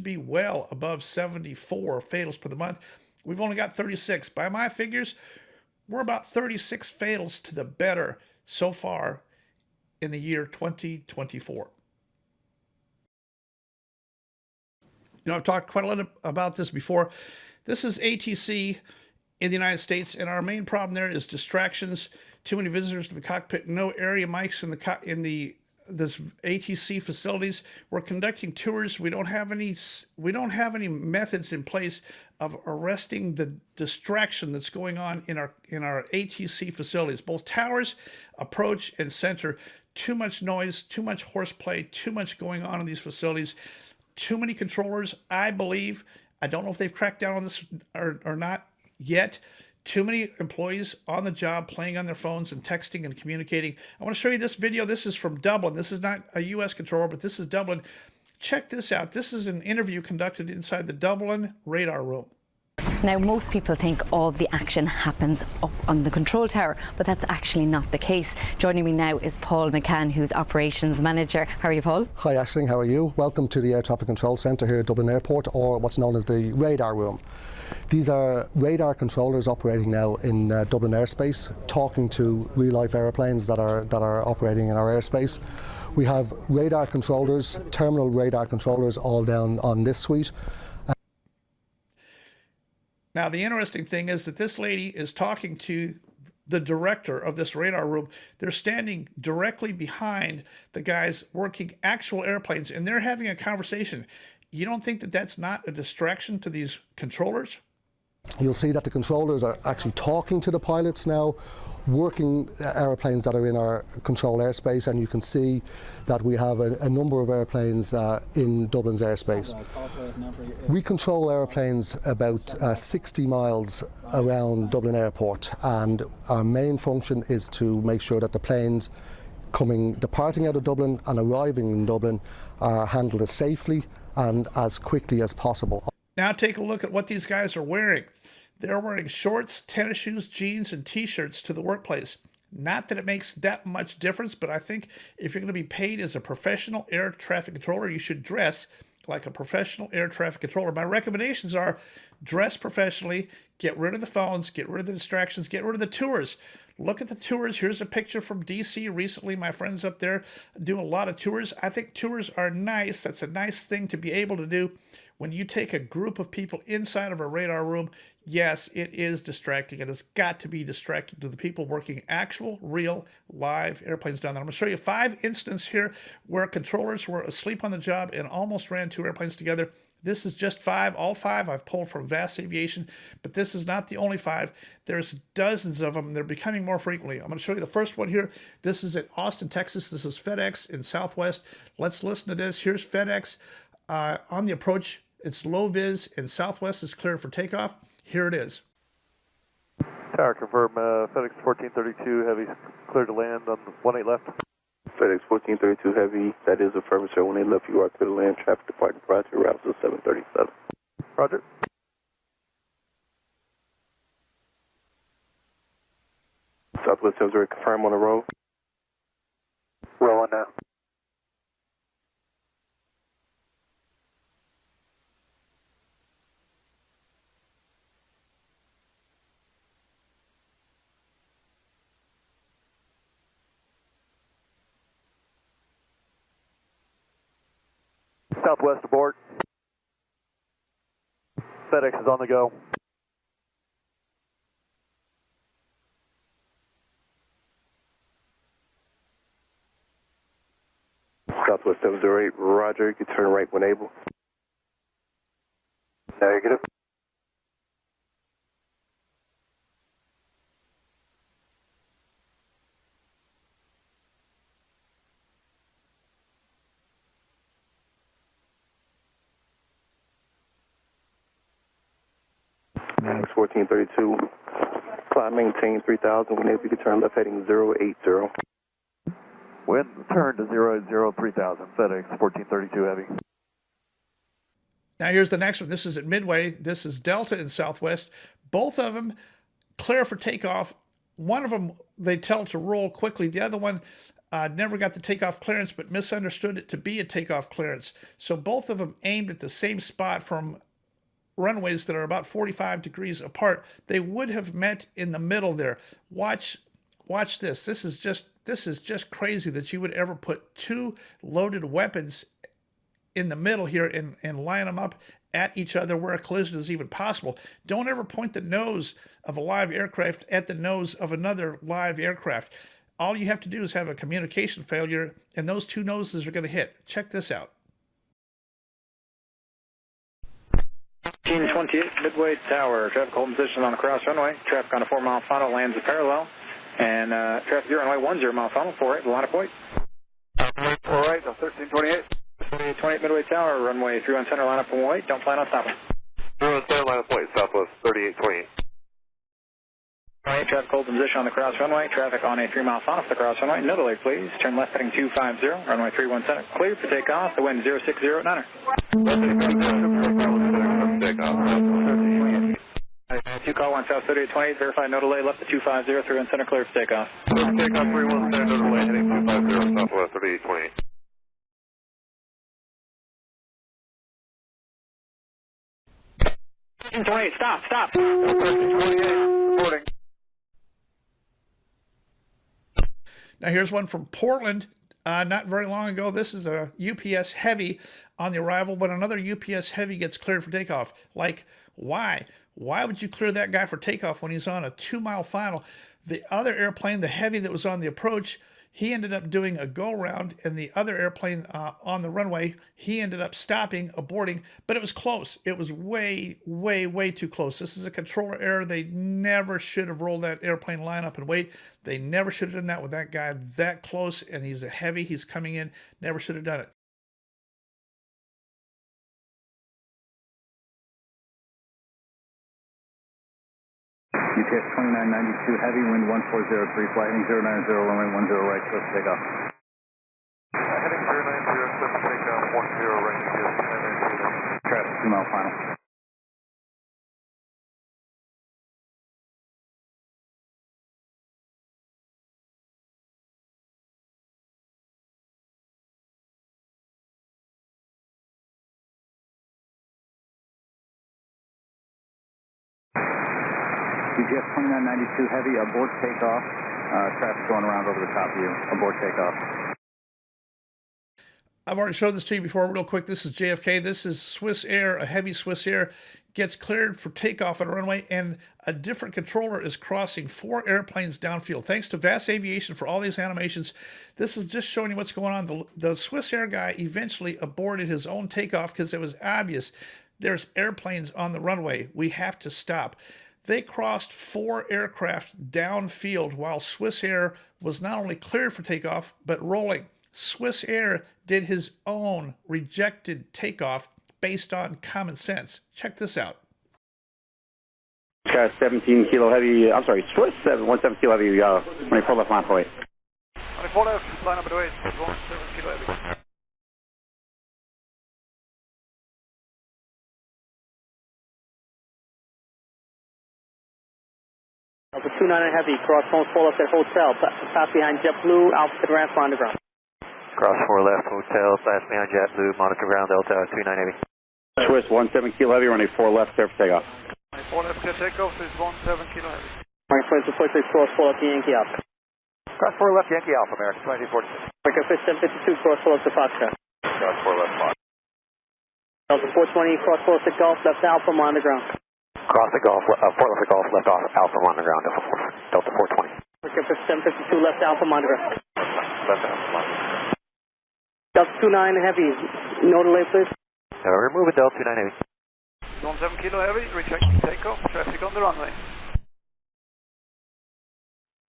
be well above 74 fatals per month. We've only got 36. By my figures, we're about 36 fatals to the better so far in the year 2024. You know, I've talked quite a lot about this before. This is ATC in the United States, and our main problem there is distractions, too many visitors to the cockpit, no area mics in this ATC facilities. We're conducting tours. We don't have any methods in place of arresting the distraction that's going on in our ATC facilities, both towers, approach, and center. Too much noise, too much horseplay, too much going on in these facilities. Too many controllers, I believe. I don't know if they've cracked down on this or not yet. Too many employees on the job playing on their phones and texting and communicating. I want to show you this video. This is from Dublin. This is not a U.S. controller, but this is Dublin. Check this out. This is an interview conducted inside the Dublin radar room. Now, most people think all the action happens up on the control tower, but that's actually not the case. Joining me now is Paul McCann, who's Operations Manager. How are you, Paul? Hi, Aisling. How are you? Welcome to the Air Traffic Control Centre here at Dublin Airport, or what's known as the radar room. These are radar controllers operating now in Dublin airspace, talking to real-life airplanes that are operating in our airspace. We have radar controllers, terminal radar controllers, all down on this suite. Now, the interesting thing is that this lady is talking to the director of this radar room. They're standing directly behind the guys working actual airplanes, and they're having a conversation. You don't think that that's not a distraction to these controllers? You'll see that the controllers are actually talking to the pilots now, working airplanes that are in our control airspace, and you can see that we have a number of airplanes in Dublin's airspace. We control airplanes about 60 miles around Dublin Airport, and our main function is to make sure that the planes departing out of Dublin and arriving in Dublin are handled as safely and as quickly as possible. Now take a look at what these guys are wearing. They're wearing shorts, tennis shoes, jeans, and t-shirts to the workplace. Not that it makes that much difference, but I think if you're going to be paid as a professional air traffic controller, you should dress like a professional air traffic controller. My recommendations are dress professionally, get rid of the phones, get rid of the distractions, get rid of the tours. Look at the tours. Here's a picture from DC recently. My friends up there do a lot of tours. I think tours are nice. That's a nice thing to be able to do. When you take a group of people inside of a radar room, yes, it is distracting. It has got to be distracting to the people working actual, real, live airplanes down there. I'm going to show you 5 instances here where controllers were asleep on the job and almost ran 2 airplanes together. This is just 5. All 5 I've pulled from Vast Aviation, but this is not the only 5. There's dozens of them, and they're becoming more frequently. I'm going to show you the first one here. This is at Austin, Texas. This is FedEx in Southwest. Let's listen to this. Here's FedEx on the approach. It's low vis, and Southwest is cleared for takeoff. Here it is. Tower, confirm FedEx 1432 Heavy clear to land on the 18 left. FedEx 1432 Heavy, that is affirmative, sir. 18 left, you are clear to land. Traffic departing prior to route to 737. Roger. Southwest 70, confirm on the road. Roll on now. Southwest abort. FedEx is on the go. Southwest 708, roger, you can turn right when able. Negative. FedEx 1432, climb maintain 3000, when able you can turn left heading 080. Wind turn to 080 3000, FedEx 1432 Heavy. Now here's the next one. This is at Midway. This is Delta and Southwest. Both of them clear for takeoff. One of them they tell to roll quickly. The other one never got the takeoff clearance but misunderstood it to be a takeoff clearance. So both of them aimed at the same spot from runways that are about 45 degrees apart. They would have met in the middle there. Watch this. This is just crazy that you would ever put two loaded weapons in the middle here and line them up at each other where a collision is even possible. Don't ever point the nose of a live aircraft at the nose of another live aircraft. All you have to do is have a communication failure and those two noses are going to hit. Check this out. 1528 Midway Tower, traffic holding position on the cross runway. Traffic on a 4-mile funnel lands a parallel. And traffic here runway 10-mile funnel, 48, line of point. All right, 1328. 28 Midway Tower, runway 31 center, line up and wait. Don't plan on stopping. 31 center, line of point, Southwest 3828. Right, traffic holding position on the cross runway. Traffic on a 3-mile funnel off the cross runway. No delay, please. Turn left heading 250, runway 31 center. Clear for takeoff. The wind 060 at 9er. Two call 1 South 3828, verify no delay, left to 250, 31 center, clear for takeoff. Takeoff 31 center, no delay, heading 250, Southwest 3828. Stop. 1328, reporting. Now here's one from Portland. Not very long ago, this is a UPS Heavy on the arrival, but another UPS Heavy gets cleared for takeoff. Like, why? Why would you clear that guy for takeoff when he's on a 2-mile final? The other airplane, the Heavy that was on the approach, he ended up doing a go-round, and the other airplane on the runway, he ended up stopping, aborting, but it was close. It was way, way, way too close. This is a controller error. They never should have rolled that airplane line up and wait. They never should have done that with that guy that close, and he's a Heavy. He's coming in. Never should have done it. UTS 2992 Heavy, wind 1403, flighting 090, runway 10 right, clear for takeoff. Heading 090, clear for takeoff, 10 right, UTS 2992. Traffic 2-mile final. UGF 2992 Heavy, abort takeoff. Traffic going around over the top of you. Abort takeoff. I've already showed this to you before real quick. This is JFK. This is Swiss Air. A Heavy Swiss Air gets cleared for takeoff on a runway, and a different controller is crossing 4 airplanes downfield. Thanks to Vast Aviation for all these animations. This is just showing you what's going on. The Swiss Air guy eventually aborted his own takeoff because it was obvious there's airplanes on the runway. We have to stop. They crossed 4 aircraft downfield while Swiss Air was not only cleared for takeoff, but rolling. Swiss Air did his own rejected takeoff based on common sense. Check this out. Got 17 kilo heavy, I'm sorry, Swiss 17 kilo heavy, 24 left line point. 24 left, line number 8, 17 kilo heavy. Alpha 29 heavy, cross phone 4 left at hotel, pass behind JetBlue, Alpha ramp on the ground. Cross 4 left, hotel, pass behind JetBlue, monitor ground, Delta 29 heavy. Swiss 17 kilo heavy, running 4 left, clear for takeoff. 24 left, clear takeoff, is 17 kilo heavy. Running 2246, cross 4 left, Yankee Alpha. Cross 4 left, Yankee Alpha, American 2246. Breaker fish 752, cross 4 left to Foxtrot. Cross 4 left, Fox. Delta 420, cross 4 left to Golf, left Alpha, on the ground. Cross the Golf, 4 left to Golf, left off, Alpha on the ground, Delta 420. Breaker fish 752, left Alpha, on the ground. Left Alpha on the ground. Delta 29 heavy, no delay please. We're moving Delta 29 heavy. 17 kilo heavy, rechecking takeoff, traffic on the runway.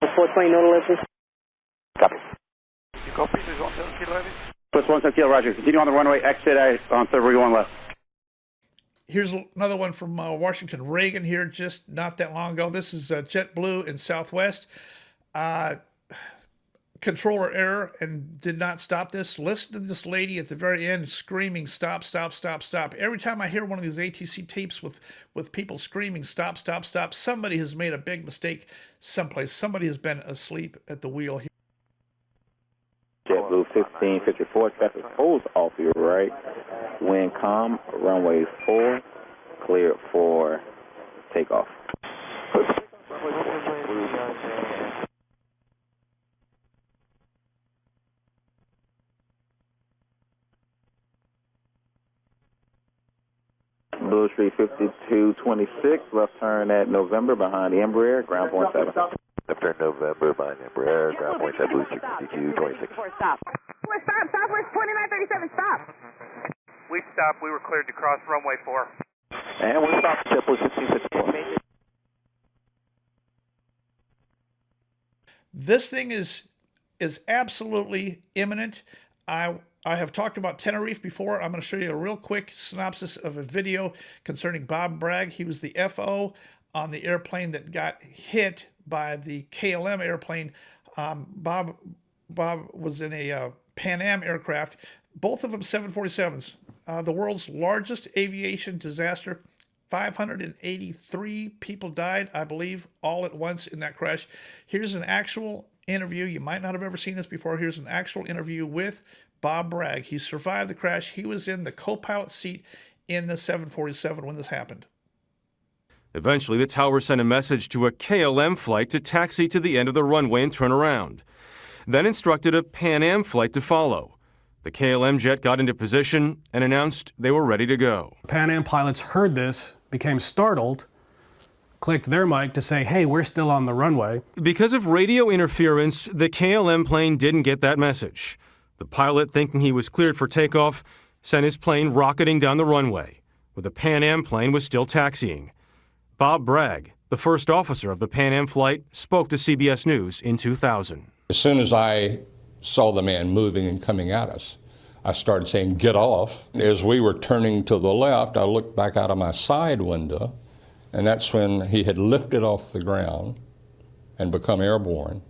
420, no delay please. Copy. You copy, is 17 kilo heavy? Swiss 17 kilo, roger. Continue on the runway, exit on 31 left. Here's another one from Washington Reagan here just not that long ago. This is JetBlue in Southwest. Controller error and did not stop this. Listen to this lady at the very end screaming, stop, stop, stop, stop. Every time I hear one of these ATC tapes with people screaming, stop, stop, stop, somebody has made a big mistake someplace. Somebody has been asleep at the wheel here. JetBlue 1554, traffic holds off your right. Wind calm, runway 4, cleared for takeoff. Blue Street 5226, left turn at November behind the Embraer, ground point 7. Left turn November behind Embraer, ground point 7, Blue Street 5226. Stop. Southwest 2937, stop. We stopped, we were cleared to cross runway 4. And we stopped JetBlue 1554. This thing is absolutely imminent. I have talked about Tenerife before. I'm going to show you a real quick synopsis of a video concerning Bob Bragg. He was the FO on the airplane that got hit by the KLM airplane. Bob was in a Pan Am aircraft, both of them 747s. The world's largest aviation disaster. 583 people died, I believe, all at once in that crash. Here's an actual interview. You might not have ever seen this before. Here's an actual interview with Bob Bragg. He survived the crash. He was in the co-pilot seat in the 747 when this happened. Eventually, the tower sent a message to a KLM flight to taxi to the end of the runway and turn around. Then instructed a Pan Am flight to follow. The KLM jet got into position and announced they were ready to go. Pan Am pilots heard this, became startled, clicked their mic to say, hey, we're still on the runway. Because of radio interference, the KLM plane didn't get that message. The pilot, thinking he was cleared for takeoff, sent his plane rocketing down the runway, where the Pan Am plane was still taxiing. Bob Bragg, the first officer of the Pan Am flight, spoke to CBS News in 2000. As soon as I saw the man moving and coming at us, I started saying, get off. As we were turning to the left, I looked back out of my side window, and that's when he had lifted off the ground and become airborne,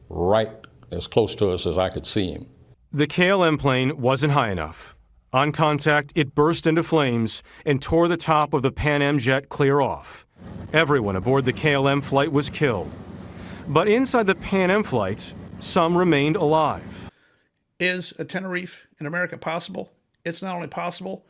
right as close to us as I could see him. The KLM plane wasn't high enough. On contact, it burst into flames and tore the top of the Pan Am jet clear off. Everyone aboard the KLM flight was killed. But inside the Pan Am flight, some remained alive. Is a Tenerife in America possible? It's not only possible,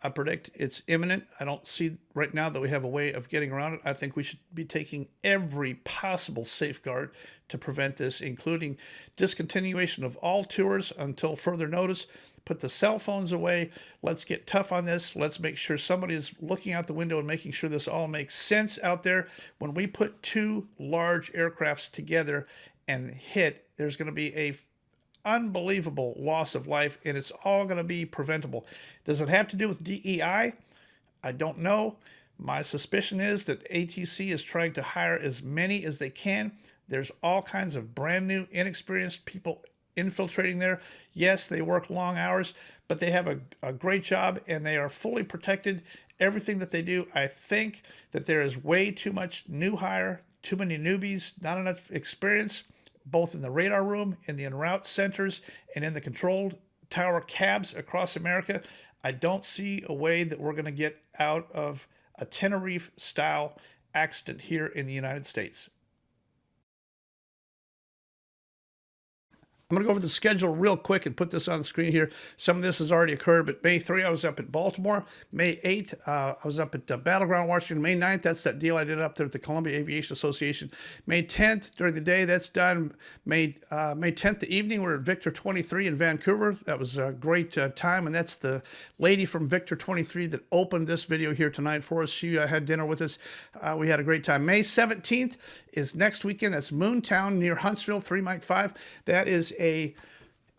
I predict it's imminent. I don't see right now that we have a way of getting around it. I think we should be taking every possible safeguard to prevent this, including discontinuation of all tours until further notice. Put the cell phones away. Let's get tough on this. Let's make sure somebody is looking out the window and making sure this all makes sense out there. When we put two large aircrafts together and hit, there's going to be a unbelievable loss of life, and it's all going to be preventable. Does it have to do with DEI? I don't know. My suspicion is that ATC is trying to hire as many as they can. There's all kinds of brand new, inexperienced people infiltrating there. Yes, they work long hours, but they have a great job, and they are fully protected, everything that they do. I think that there is way too much new hire, too many newbies, not enough experience, both in the radar room, in the en route centers, and in the control tower cabs across America. I don't see a way that we're going to get out of a Tenerife-style accident here in the United States. I'm going to go over the schedule real quick and put this on the screen here. Some of this has already occurred, but May 3, I was up at Baltimore. May 8, I was up at Battleground, Washington. May 9th, that's that deal I did up there at the Columbia Aviation Association. May 10th, during the day, that's done. May 10th, the evening, we're at Victor 23 in Vancouver. That was a great time, and that's the lady from Victor 23 that opened this video here tonight for us. She had dinner with us. We had a great time. May 17th is next weekend. That's Moontown near Huntsville, 3 Mike 5. That is a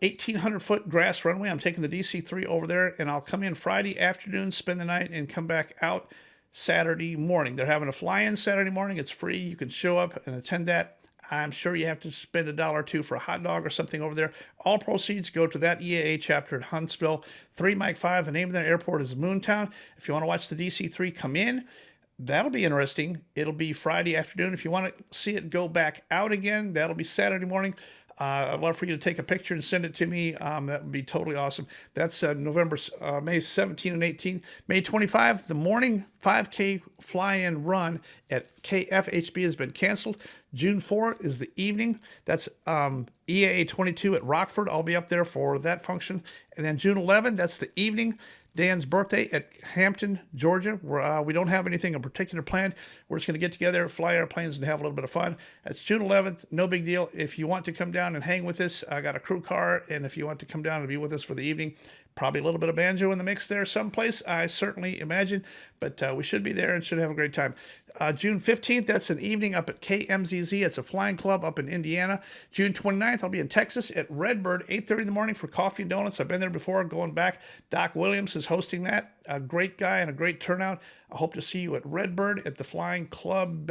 1,800-foot grass runway. I'm taking the DC-3 over there, and I'll come in Friday afternoon, spend the night, and come back out Saturday morning. They're having a fly-in Saturday morning. It's free. You can show up and attend that. I'm sure you have to spend $1 or $2 for a hot dog or something over there. All proceeds go to that EAA chapter at Huntsville, 3 Mike 5. The name of that airport is Moontown. If you want to watch the DC-3 come in, that'll be interesting. It'll be Friday afternoon. If you want to see it go back out again, that'll be Saturday morning. I'd love for you to take a picture and send it to me. That would be totally awesome. That's May 17 and 18. May 25, the morning 5K fly-in run at KFHB has been canceled. June 4 is the evening. That's EAA 22 at Rockford. I'll be up there for that function. And then June 11, that's the evening. Dan's birthday at Hampton, Georgia, where we don't have anything in particular planned. We're just going to get together, fly airplanes, and have a little bit of fun. That's June 11th. No big deal. If you want to come down and hang with us, I got a crew car, and if you want to come down and be with us for the evening, probably a little bit of banjo in the mix there someplace, I certainly imagine, but we should be there and should have a great time. June 15th, that's an evening up at KMZZ. It's a flying club up in Indiana. June 29th, I'll be in Texas at Redbird, 8:30 in the morning for coffee and donuts. I've been there before, going back. Doc Williams is hosting that. A great guy and a great turnout. I hope to see you at Redbird at the Flying Club.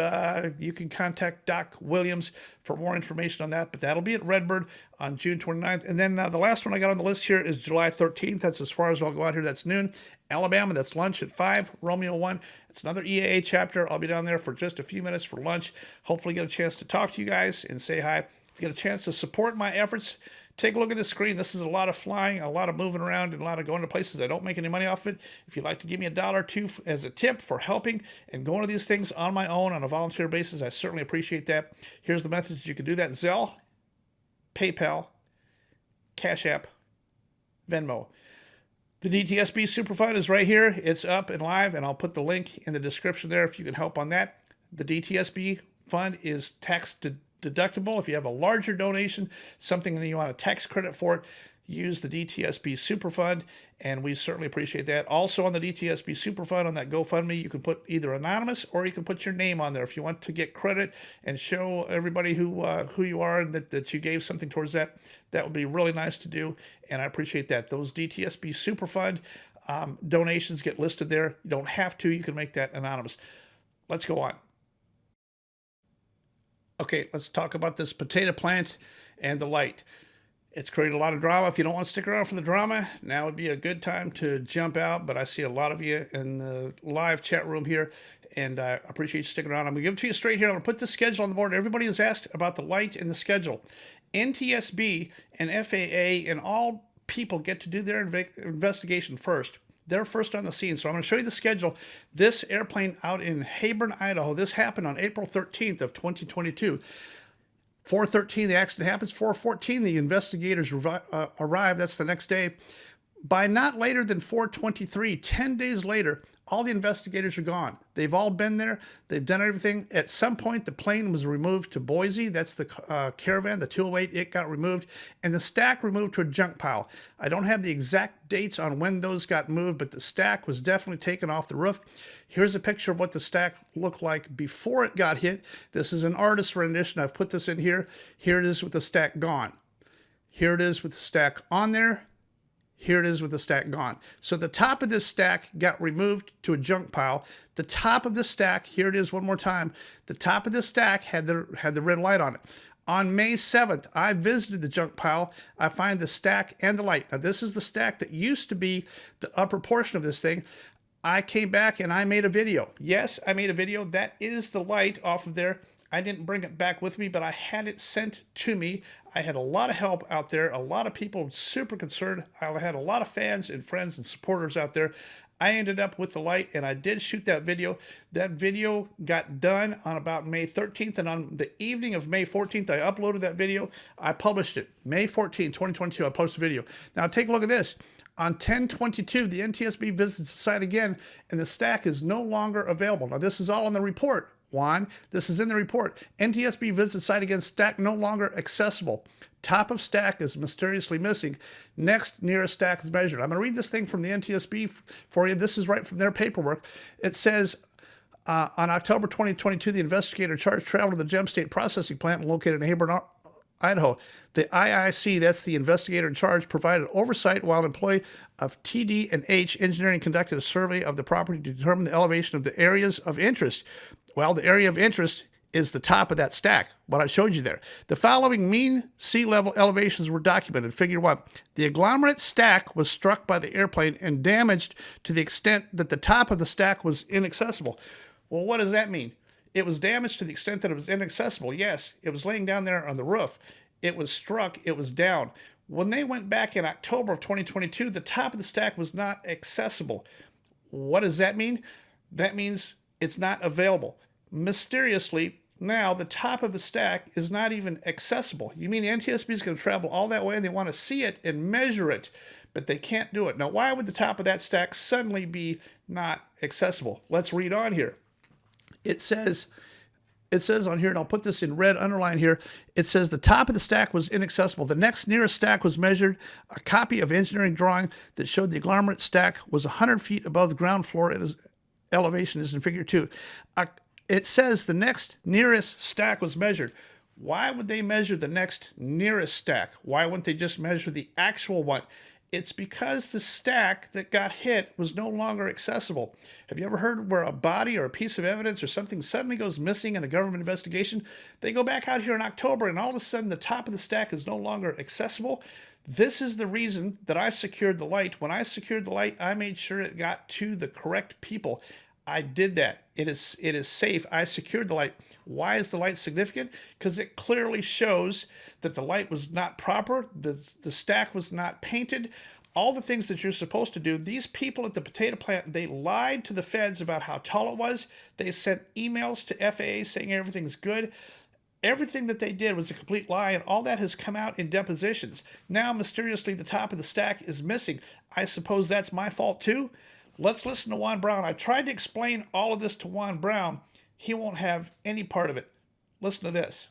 You can contact Doc Williams for more information on that, but that'll be at Redbird on June 29th. And then the last one I got on the list here is July 13th. That's as far as I'll go out here. That's noon. Alabama, that's lunch at 5. Romeo 1, it's another EAA chapter. I'll be down there for just a few minutes for lunch. Hopefully get a chance to talk to you guys and say hi. If you get a chance to support my efforts, take a look at the screen. This is a lot of flying, a lot of moving around, and a lot of going to places I don't make any money off it. If you'd like to give me $1 or $2 as a tip for helping and going to these things on my own on a volunteer basis, I certainly appreciate that. Here's the methods you can do that. Zelle, PayPal, Cash App, Venmo. The DTSB Superfund is right here. It's up and live, and I'll put the link in the description there if you can help on that. The DTSB fund is tax deductible. If you have a larger donation, something that you want a tax credit for it, use the DTSB Superfund, and we certainly appreciate that. Also on the DTSB Superfund, on that GoFundMe, you can put either anonymous or you can put your name on there if you want to get credit and show everybody who you are and that you gave something towards that. That would be really nice to do, and I appreciate that. Those DTSB Superfund donations get listed there. You don't have to. You can make that anonymous. Let's go on. Okay, let's talk about this potato plant and the light. It's created a lot of drama. If you don't want to stick around for the drama, now would be a good time to jump out. But I see a lot of you in the live chat room here, and I appreciate you sticking around. I'm going to give it to you straight here. I'm going to put the schedule on the board. Everybody has asked about the light and the schedule. NTSB and FAA and all people get to do their investigation first. They're first on the scene. So I'm going to show you the schedule. This airplane out in Hayburn, Idaho, this happened on April 13th of 2022. 4:13, the accident happens. 4:14, the investigators arrive. That's the next day. By not later than 4:23, 10 days later, all the investigators are gone. They've all been there. They've done everything. At some point, the plane was removed to Boise. That's the Caravan, the 208. It got removed. And the stack removed to a junk pile. I don't have the exact dates on when those got moved, but the stack was definitely taken off the roof. Here's a picture of what the stack looked like before it got hit. This is an artist's rendition. I've put this in here. Here it is with the stack gone. Here it is with the stack on there. Here it is with the stack gone. So the top of this stack got removed to a junk pile. The top of the stack, here it is one more time, the top of the stack had the red light on it. On May 7th, I visited the junk pile. I find the stack and the light. Now this is the stack that used to be the upper portion of this thing. I came back and I made a video. Yes, I made a video. That is the light off of there. I didn't bring it back with me, but I had it sent to me. I had a lot of help out there. A lot of people super concerned. I had a lot of fans and friends and supporters out there. I ended up with the light, and I did shoot that video. That video got done on about May 13th, and on the evening of May 14th, I uploaded that video. I published it. May 14th, 2022, I posted the video. Now, take a look at this. On 10/22, the NTSB visits the site again, and the stack is no longer available. Now, this is all in the report, Juan. This is in the report. NTSB visits the site again, stack no longer accessible. Top of stack is mysteriously missing. Next nearest stack is measured. I'm going to read this thing from the NTSB for you. This is right from their paperwork. It says, on October 2022, the investigator charged traveled to the Gem State Processing Plant located in Hebron, Idaho. The IIC, that's the investigator in charge, provided oversight while an employee of TD&H Engineering conducted a survey of the property to determine the elevation of the areas of interest. Well, the area of interest is the top of that stack, what I showed you there. The following mean sea level elevations were documented. Figure 1. The agglomerate stack was struck by the airplane and damaged to the extent that the top of the stack was inaccessible. Well, what does that mean? It was damaged to the extent that it was inaccessible. Yes, it was laying down there on the roof. It was struck. It was down. When they went back in October of 2022, the top of the stack was not accessible. What does that mean? That means it's not available. Mysteriously, now the top of the stack is not even accessible. You mean the NTSB is going to travel all that way and they want to see it and measure it, but they can't do it. Now, why would the top of that stack suddenly be not accessible? Let's read on here. It says on here, and I'll put this in red underline here, it says the top of the stack was inaccessible. The next nearest stack was measured. A copy of engineering drawing that showed the agglomerate stack was 100 feet above the ground floor. Elevation is in figure 2. It says the next nearest stack was measured. Why would they measure the next nearest stack? Why wouldn't they just measure the actual one? It's because the stack that got hit was no longer accessible. Have you ever heard where a body or a piece of evidence or something suddenly goes missing in a government investigation? They go back out here in October and all of a sudden the top of the stack is no longer accessible. This is the reason that I secured the light. When I secured the light, I made sure it got to the correct people. I did that. It is safe. I secured the light. Why is the light significant? Because it clearly shows that the light was not proper, the stack was not painted, all the things that you're supposed to do. These people at the potato plant, they lied to the feds about how tall it was. They sent emails to FAA saying everything's good. Everything that they did was a complete lie, and all that has come out in depositions. Now, mysteriously, the top of the stack is missing. I suppose that's my fault too? Let's listen to Juan Brown. I tried to explain all of this to Juan Brown. He won't have any part of it. Listen to this.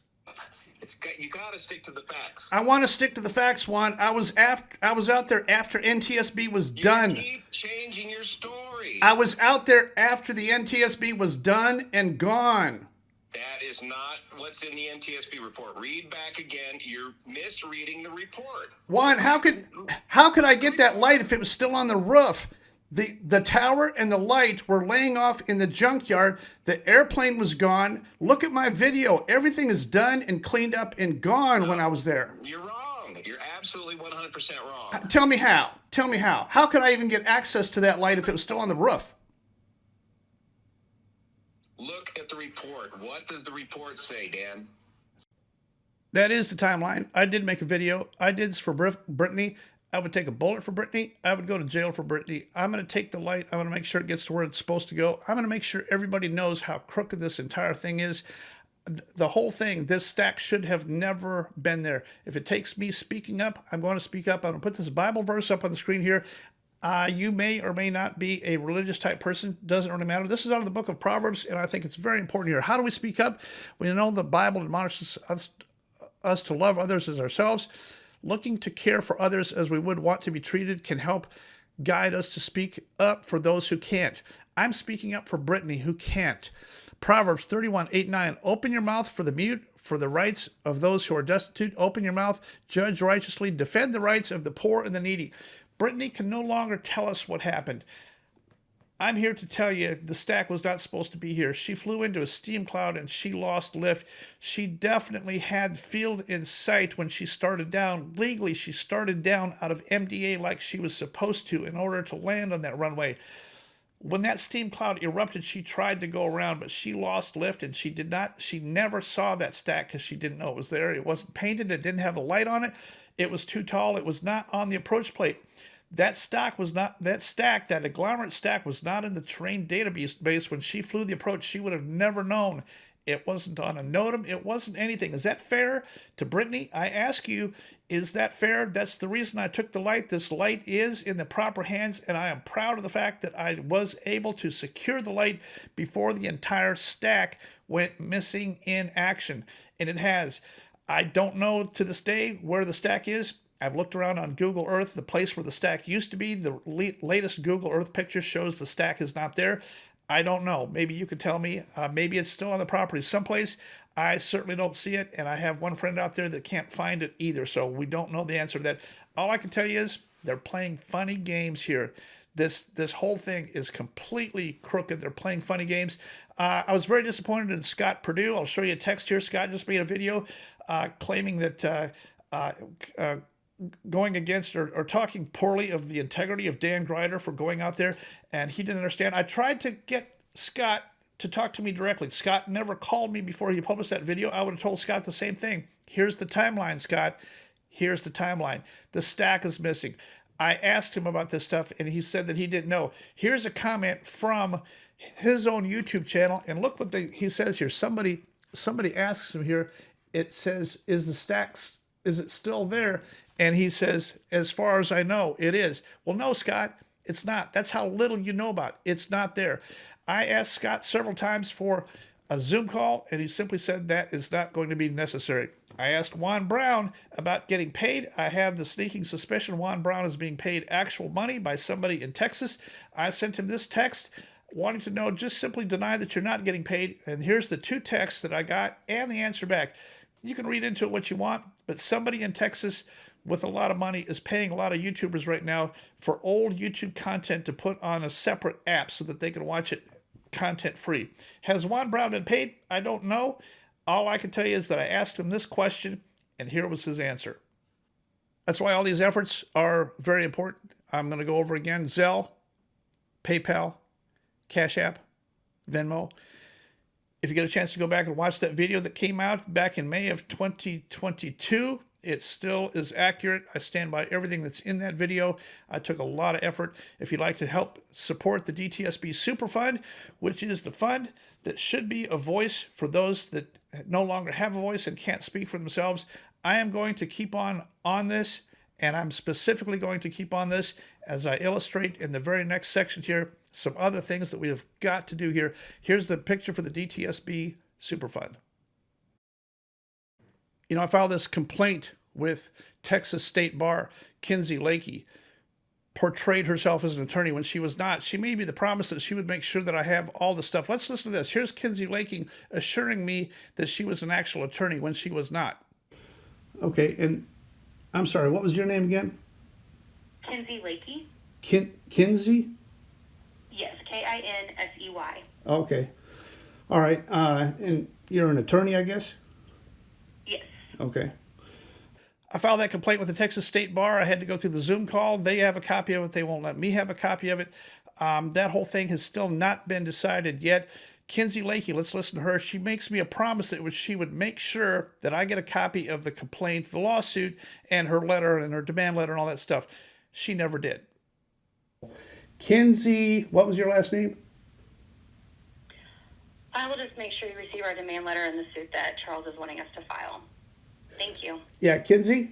You got to stick to the facts. I want to stick to the facts, Juan. I was out there after NTSB was done. You keep changing your story. I was out there after the NTSB was done and gone. That is not what's in the NTSB report. Read back again. You're misreading the report. Juan, how could I get that light if it was still on the roof? The tower and the light were laying off in the junkyard. The airplane was gone. Look at my video. Everything is done and cleaned up and gone when I was there. You're wrong. You're absolutely 100% wrong. Tell me how. Tell me how. How could I even get access to that light if it was still on the roof? Look at the report. What does the report say, Dan? That is the timeline. I did make a video. I did this for Brittany. I would take a bullet for Brittany. I would go to jail for Brittany. I'm going to take the light. I'm going to make sure it gets to where it's supposed to go. I'm going to make sure everybody knows how crooked this entire thing is. The whole thing, this stack should have never been there. If it takes me speaking up, I'm going to speak up. I'm going to put this Bible verse up on the screen here. You may or may not be a religious type person. Doesn't really matter. This is out of the book of Proverbs, and I think it's very important here. How do we speak up? We know the Bible admonishes us to love others as ourselves. Looking to care for others as we would want to be treated can help guide us to speak up for those who can't. I'm speaking up for Brittany, who can't. Proverbs 31:8-9. Open your mouth for the mute, for the rights of those who are destitute. Open your mouth, judge righteously, defend the rights of the poor and the needy. Brittany can no longer tell us what happened. I'm here to tell you the stack was not supposed to be here. She flew into a steam cloud and she lost lift. She definitely had field in sight when she started down. Legally, she started down out of MDA like she was supposed to in order to land on that runway. When that steam cloud erupted, she tried to go around, but she lost lift, and she never saw that stack because she didn't know it was there. It wasn't painted. It didn't have a light on it. It was too tall. It was not on the approach plate. That stack, that agglomerate stack was not in the terrain database. When she flew the approach, she would have never known. It wasn't on a NOTAM. It wasn't anything. Is that fair to Brittany? I ask you, is that fair? That's the reason I took the light. This light is in the proper hands, and I am proud of the fact that I was able to secure the light before the entire stack went missing in action. And it has. I don't know to this day where the stack is. I've looked around on Google Earth, the place where the stack used to be. The latest Google Earth picture shows the stack is not there. I don't know. Maybe you could tell me. Maybe it's still on the property someplace. I certainly don't see it, and I have one friend out there that can't find it either, so we don't know the answer to that. All I can tell you is they're playing funny games here. This whole thing is completely crooked. They're playing funny games. I was very disappointed in Scott Purdue. I'll show you a text here. Scott just made a video claiming that going against or talking poorly of the integrity of Dan Grider for going out there, and he didn't understand. I tried to get Scott to talk to me directly. Scott never called me before he published that video. I would have told Scott the same thing. Here's the timeline, Scott. Here's the timeline. The stack is missing. I asked him about this stuff, and he said that he didn't know. Here's a comment from his own YouTube channel, and look what he says here. Somebody asks him here. It says, is it still there? And he says, as far as I know, it is. Well, no, Scott, it's not. That's how little you know about it. It's not there. I asked Scott several times for a Zoom call, and he simply said that is not going to be necessary. I asked Juan Brown about getting paid. I have the sneaking suspicion Juan Brown is being paid actual money by somebody in Texas. I sent him this text wanting to know, just simply deny that you're not getting paid. And here's the two texts that I got and the answer back. You can read into it what you want, but somebody in Texas with a lot of money is paying a lot of YouTubers right now for old YouTube content to put on a separate app so that they can watch it content free. Has Juan Brown been paid? I don't know. All I can tell you is that I asked him this question, and here was his answer. That's why all these efforts are very important. I'm going to go over again. Zelle, PayPal, Cash App, Venmo. If you get a chance to go back and watch that video that came out back in May of 2022, it still is accurate. I stand by everything that's in that video. I took a lot of effort. If you'd like to help support the DTSB Super Fund, which is the fund that should be a voice for those that no longer have a voice and can't speak for themselves, I am going to keep on this, and I'm specifically going to keep on this as I illustrate in the very next section here some other things that we have got to do here. Here's the picture for the DTSB Super Fund. You know, I filed this complaint with Texas State Bar. Kinsey Lakey portrayed herself as an attorney when she was not. She made me the promise that she would make sure that I have all the stuff. Let's listen to this. Here's Kinsey Lakey assuring me that she was an actual attorney when she was not. Okay, and I'm sorry, what was your name again? Kinsey Lakey? Kinsey? Yes, Kinsey. Okay. All right, and you're an attorney, I guess? Yes. Okay. I filed that complaint with the Texas State Bar. I had to go through the Zoom call. They have a copy of it. They won't let me have a copy of it. That whole thing has still not been decided yet. Kinsey Lakey, let's listen to her. She makes me a promise that she would make sure that I get a copy of the complaint, the lawsuit, and her letter and her demand letter and all that stuff. She never did. Kinsey, what was your last name? I will just make sure you receive our demand letter and the suit that Charles is wanting us to file. Thank you. Yeah, Kinsey?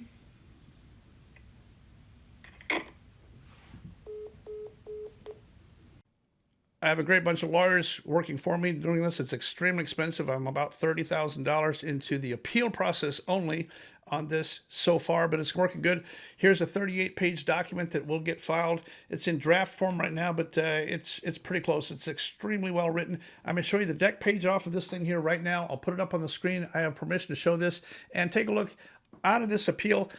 I have a great bunch of lawyers working for me doing this. It's extremely expensive. I'm about $30,000 into the appeal process only on this so far, but it's working good. Here's a 38-page document that will get filed. It's in draft form right now, but it's pretty close. It's extremely well written. I'm going to show you the deck page off of this thing here right now. I'll put it up on the screen. I have permission to show this, and take a look out of this appeal.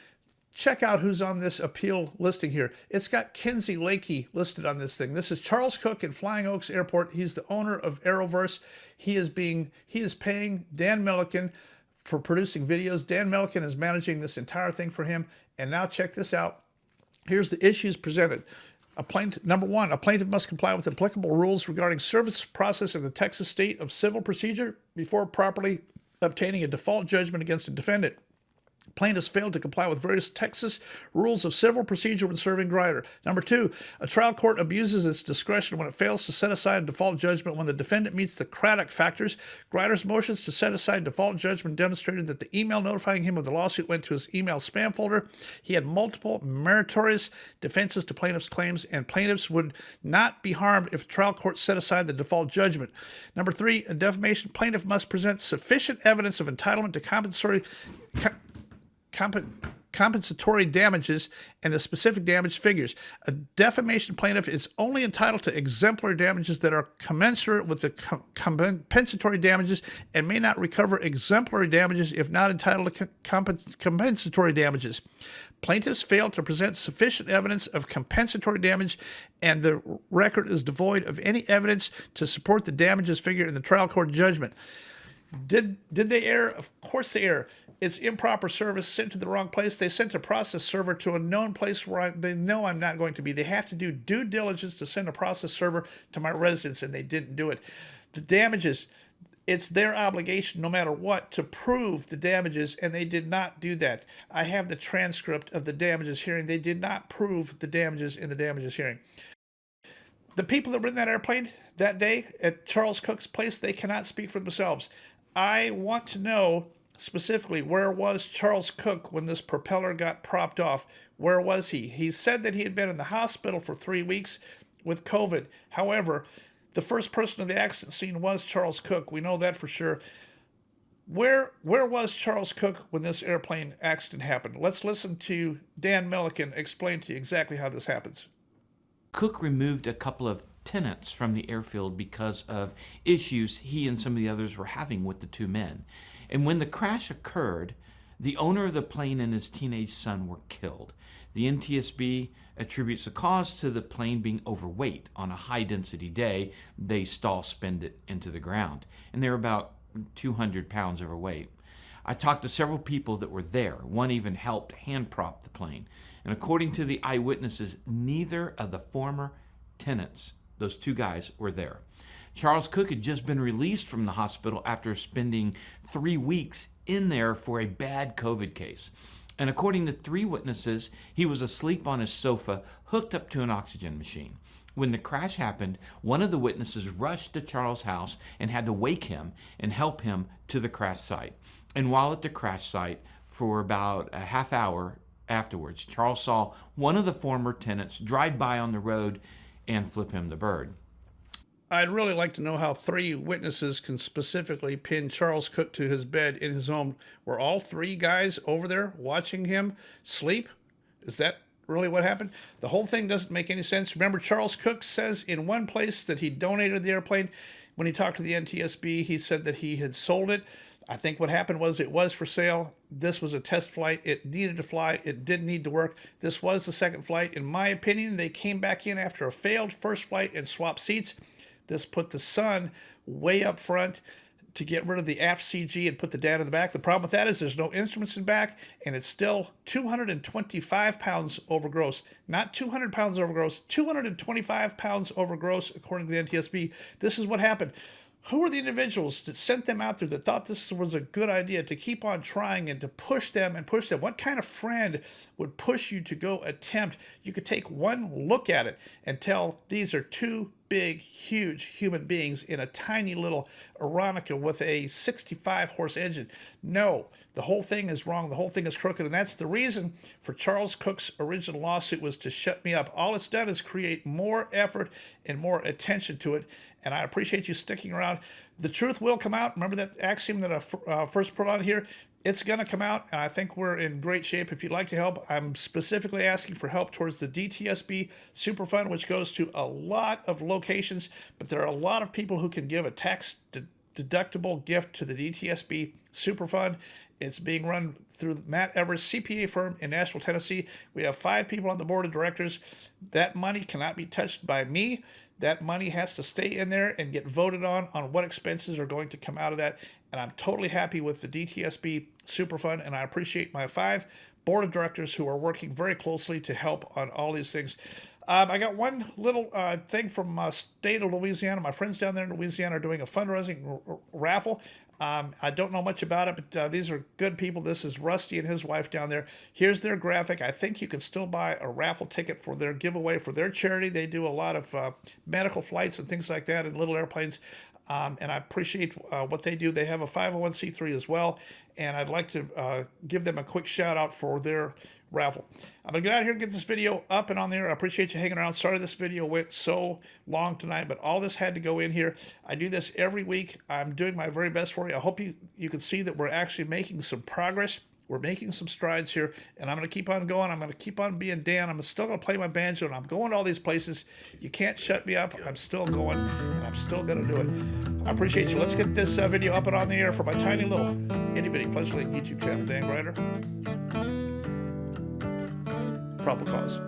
Check out who's on this appeal listing here. It's got Kinsey Lakey listed on this thing. This is Charles Cook in Flying Oaks Airport. He's the owner of Arrowverse. He is paying Dan Milliken for producing videos. Dan Milliken is managing this entire thing for him. And now check this out. Here's the issues presented. Number one, a plaintiff must comply with applicable rules regarding service process in the Texas state of civil procedure before properly obtaining a default judgment against a defendant. Plaintiffs failed to comply with various Texas rules of civil procedure when serving Grider. Number two, a trial court abuses its discretion when it fails to set aside a default judgment when the defendant meets the Craddock factors. Grider's motions to set aside default judgment demonstrated that the email notifying him of the lawsuit went to his email spam folder. He had multiple meritorious defenses to plaintiffs' claims, and plaintiffs would not be harmed if the trial court set aside the default judgment. Number three, a defamation plaintiff must present sufficient evidence of entitlement to compensatory damages and the specific damage figures. A defamation plaintiff is only entitled to exemplary damages that are commensurate with the compensatory damages and may not recover exemplary damages if not entitled to compensatory damages. Plaintiffs failed to present sufficient evidence of compensatory damage, and the record is devoid of any evidence to support the damages figure in the trial court judgment. Did they err? Of course they err. It's improper service sent to the wrong place. They sent a process server to a known place where they know I'm not going to be. They have to do due diligence to send a process server to my residence, and they didn't do it. The damages, it's their obligation no matter what to prove the damages, and they did not do that. I have the transcript of the damages hearing. They did not prove the damages in the damages hearing. The people that were in that airplane that day at Charles Cook's place, they cannot speak for themselves. I want to know specifically, where was Charles Cook when this propeller got propped off? Where was he? He said that he had been in the hospital for 3 weeks with COVID. However, the first person in the accident scene was Charles Cook. We know that for sure. Where was Charles Cook when this airplane accident happened? Let's listen to Dan Milliken explain to you exactly how this happens. Cook removed a couple of tenants from the airfield because of issues he and some of the others were having with the two men. And when the crash occurred, the owner of the plane and his teenage son were killed. The NTSB attributes the cause to the plane being overweight. On a high-density day, they stall spin it into the ground. And they're about 200 pounds overweight. I talked to several people that were there. One even helped hand prop the plane. And according to the eyewitnesses, neither of the former tenants, those two guys, were there. Charles Cook had just been released from the hospital after spending 3 weeks in there for a bad COVID case. And according to 3 witnesses, he was asleep on his sofa, hooked up to an oxygen machine. When the crash happened, one of the witnesses rushed to Charles' house and had to wake him and help him to the crash site. And while at the crash site, for about a half hour afterwards, Charles saw one of the former tenants drive by on the road and flip him the bird. I'd really like to know how 3 witnesses can specifically pin Charles Cook to his bed in his home. Were all 3 guys over there watching him sleep? Is that really what happened? The whole thing doesn't make any sense. Remember, Charles Cook says in one place that he donated the airplane. When he talked to the NTSB, he said that he had sold it. I think what happened was it was for sale. This was a test flight. It needed to fly. It didn't need to work. This was the second flight. In my opinion, they came back in after a failed first flight and swapped seats. This put the son way up front to get rid of the aft CG and put the dad in the back. The problem with that is there's no instruments in back, and it's still 225 pounds over gross. Not 200 pounds over gross, 225 pounds over gross, according to the NTSB. This is what happened. Who were the individuals that sent them out there that thought this was a good idea to keep on trying and to push them and push them? What kind of friend would push you to go attempt? You could take one look at it and tell these are 2 big, huge human beings in a tiny little Aeronica with a 65-horse engine. No, the whole thing is wrong. The whole thing is crooked, and that's the reason for Charles Cook's original lawsuit was to shut me up. All it's done is create more effort and more attention to it, and I appreciate you sticking around. The truth will come out. Remember that axiom that I first put on here? It's going to come out, and I think we're in great shape. If you'd like to help, I'm specifically asking for help towards the DTSB Superfund, which goes to a lot of locations, but there are a lot of people who can give a tax-deductible gift to the DTSB Superfund. It's being run through Matt Everest CPA firm in Nashville, Tennessee. We have 5 people on the board of directors. That money cannot be touched by me. That money has to stay in there and get voted on what expenses are going to come out of that. And I'm totally happy with the DTSB Superfund, and I appreciate my 5 board of directors who are working very closely to help on all these things. I got one little thing from state of Louisiana. My friends down there in Louisiana are doing a fundraising raffle. I don't know much about it, but these are good people. This is Rusty and his wife down there. Here's their graphic. I think you can still buy a raffle ticket for their giveaway for their charity. They do a lot of medical flights and things like that in little airplanes. And I appreciate what they do. They have a 501c3 as well, and I'd like to give them a quick shout out for their raffle. I'm gonna get out of here and get this video up and on there. I appreciate you hanging around. Sorry this video went so long tonight, but all this had to go in here. I do this every week. I'm doing my very best for you. I hope you can see that we're actually making some progress. We're making some strides here, and I'm going to keep on going. I'm going to keep on being Dan. I'm still going to play my banjo, and I'm going to all these places. You can't shut me up. I'm still going, and I'm still going to do it. I appreciate you. Let's get this video up and on the air for my tiny little itty-bitty fledgling YouTube channel, Dan Grider. Probable cause.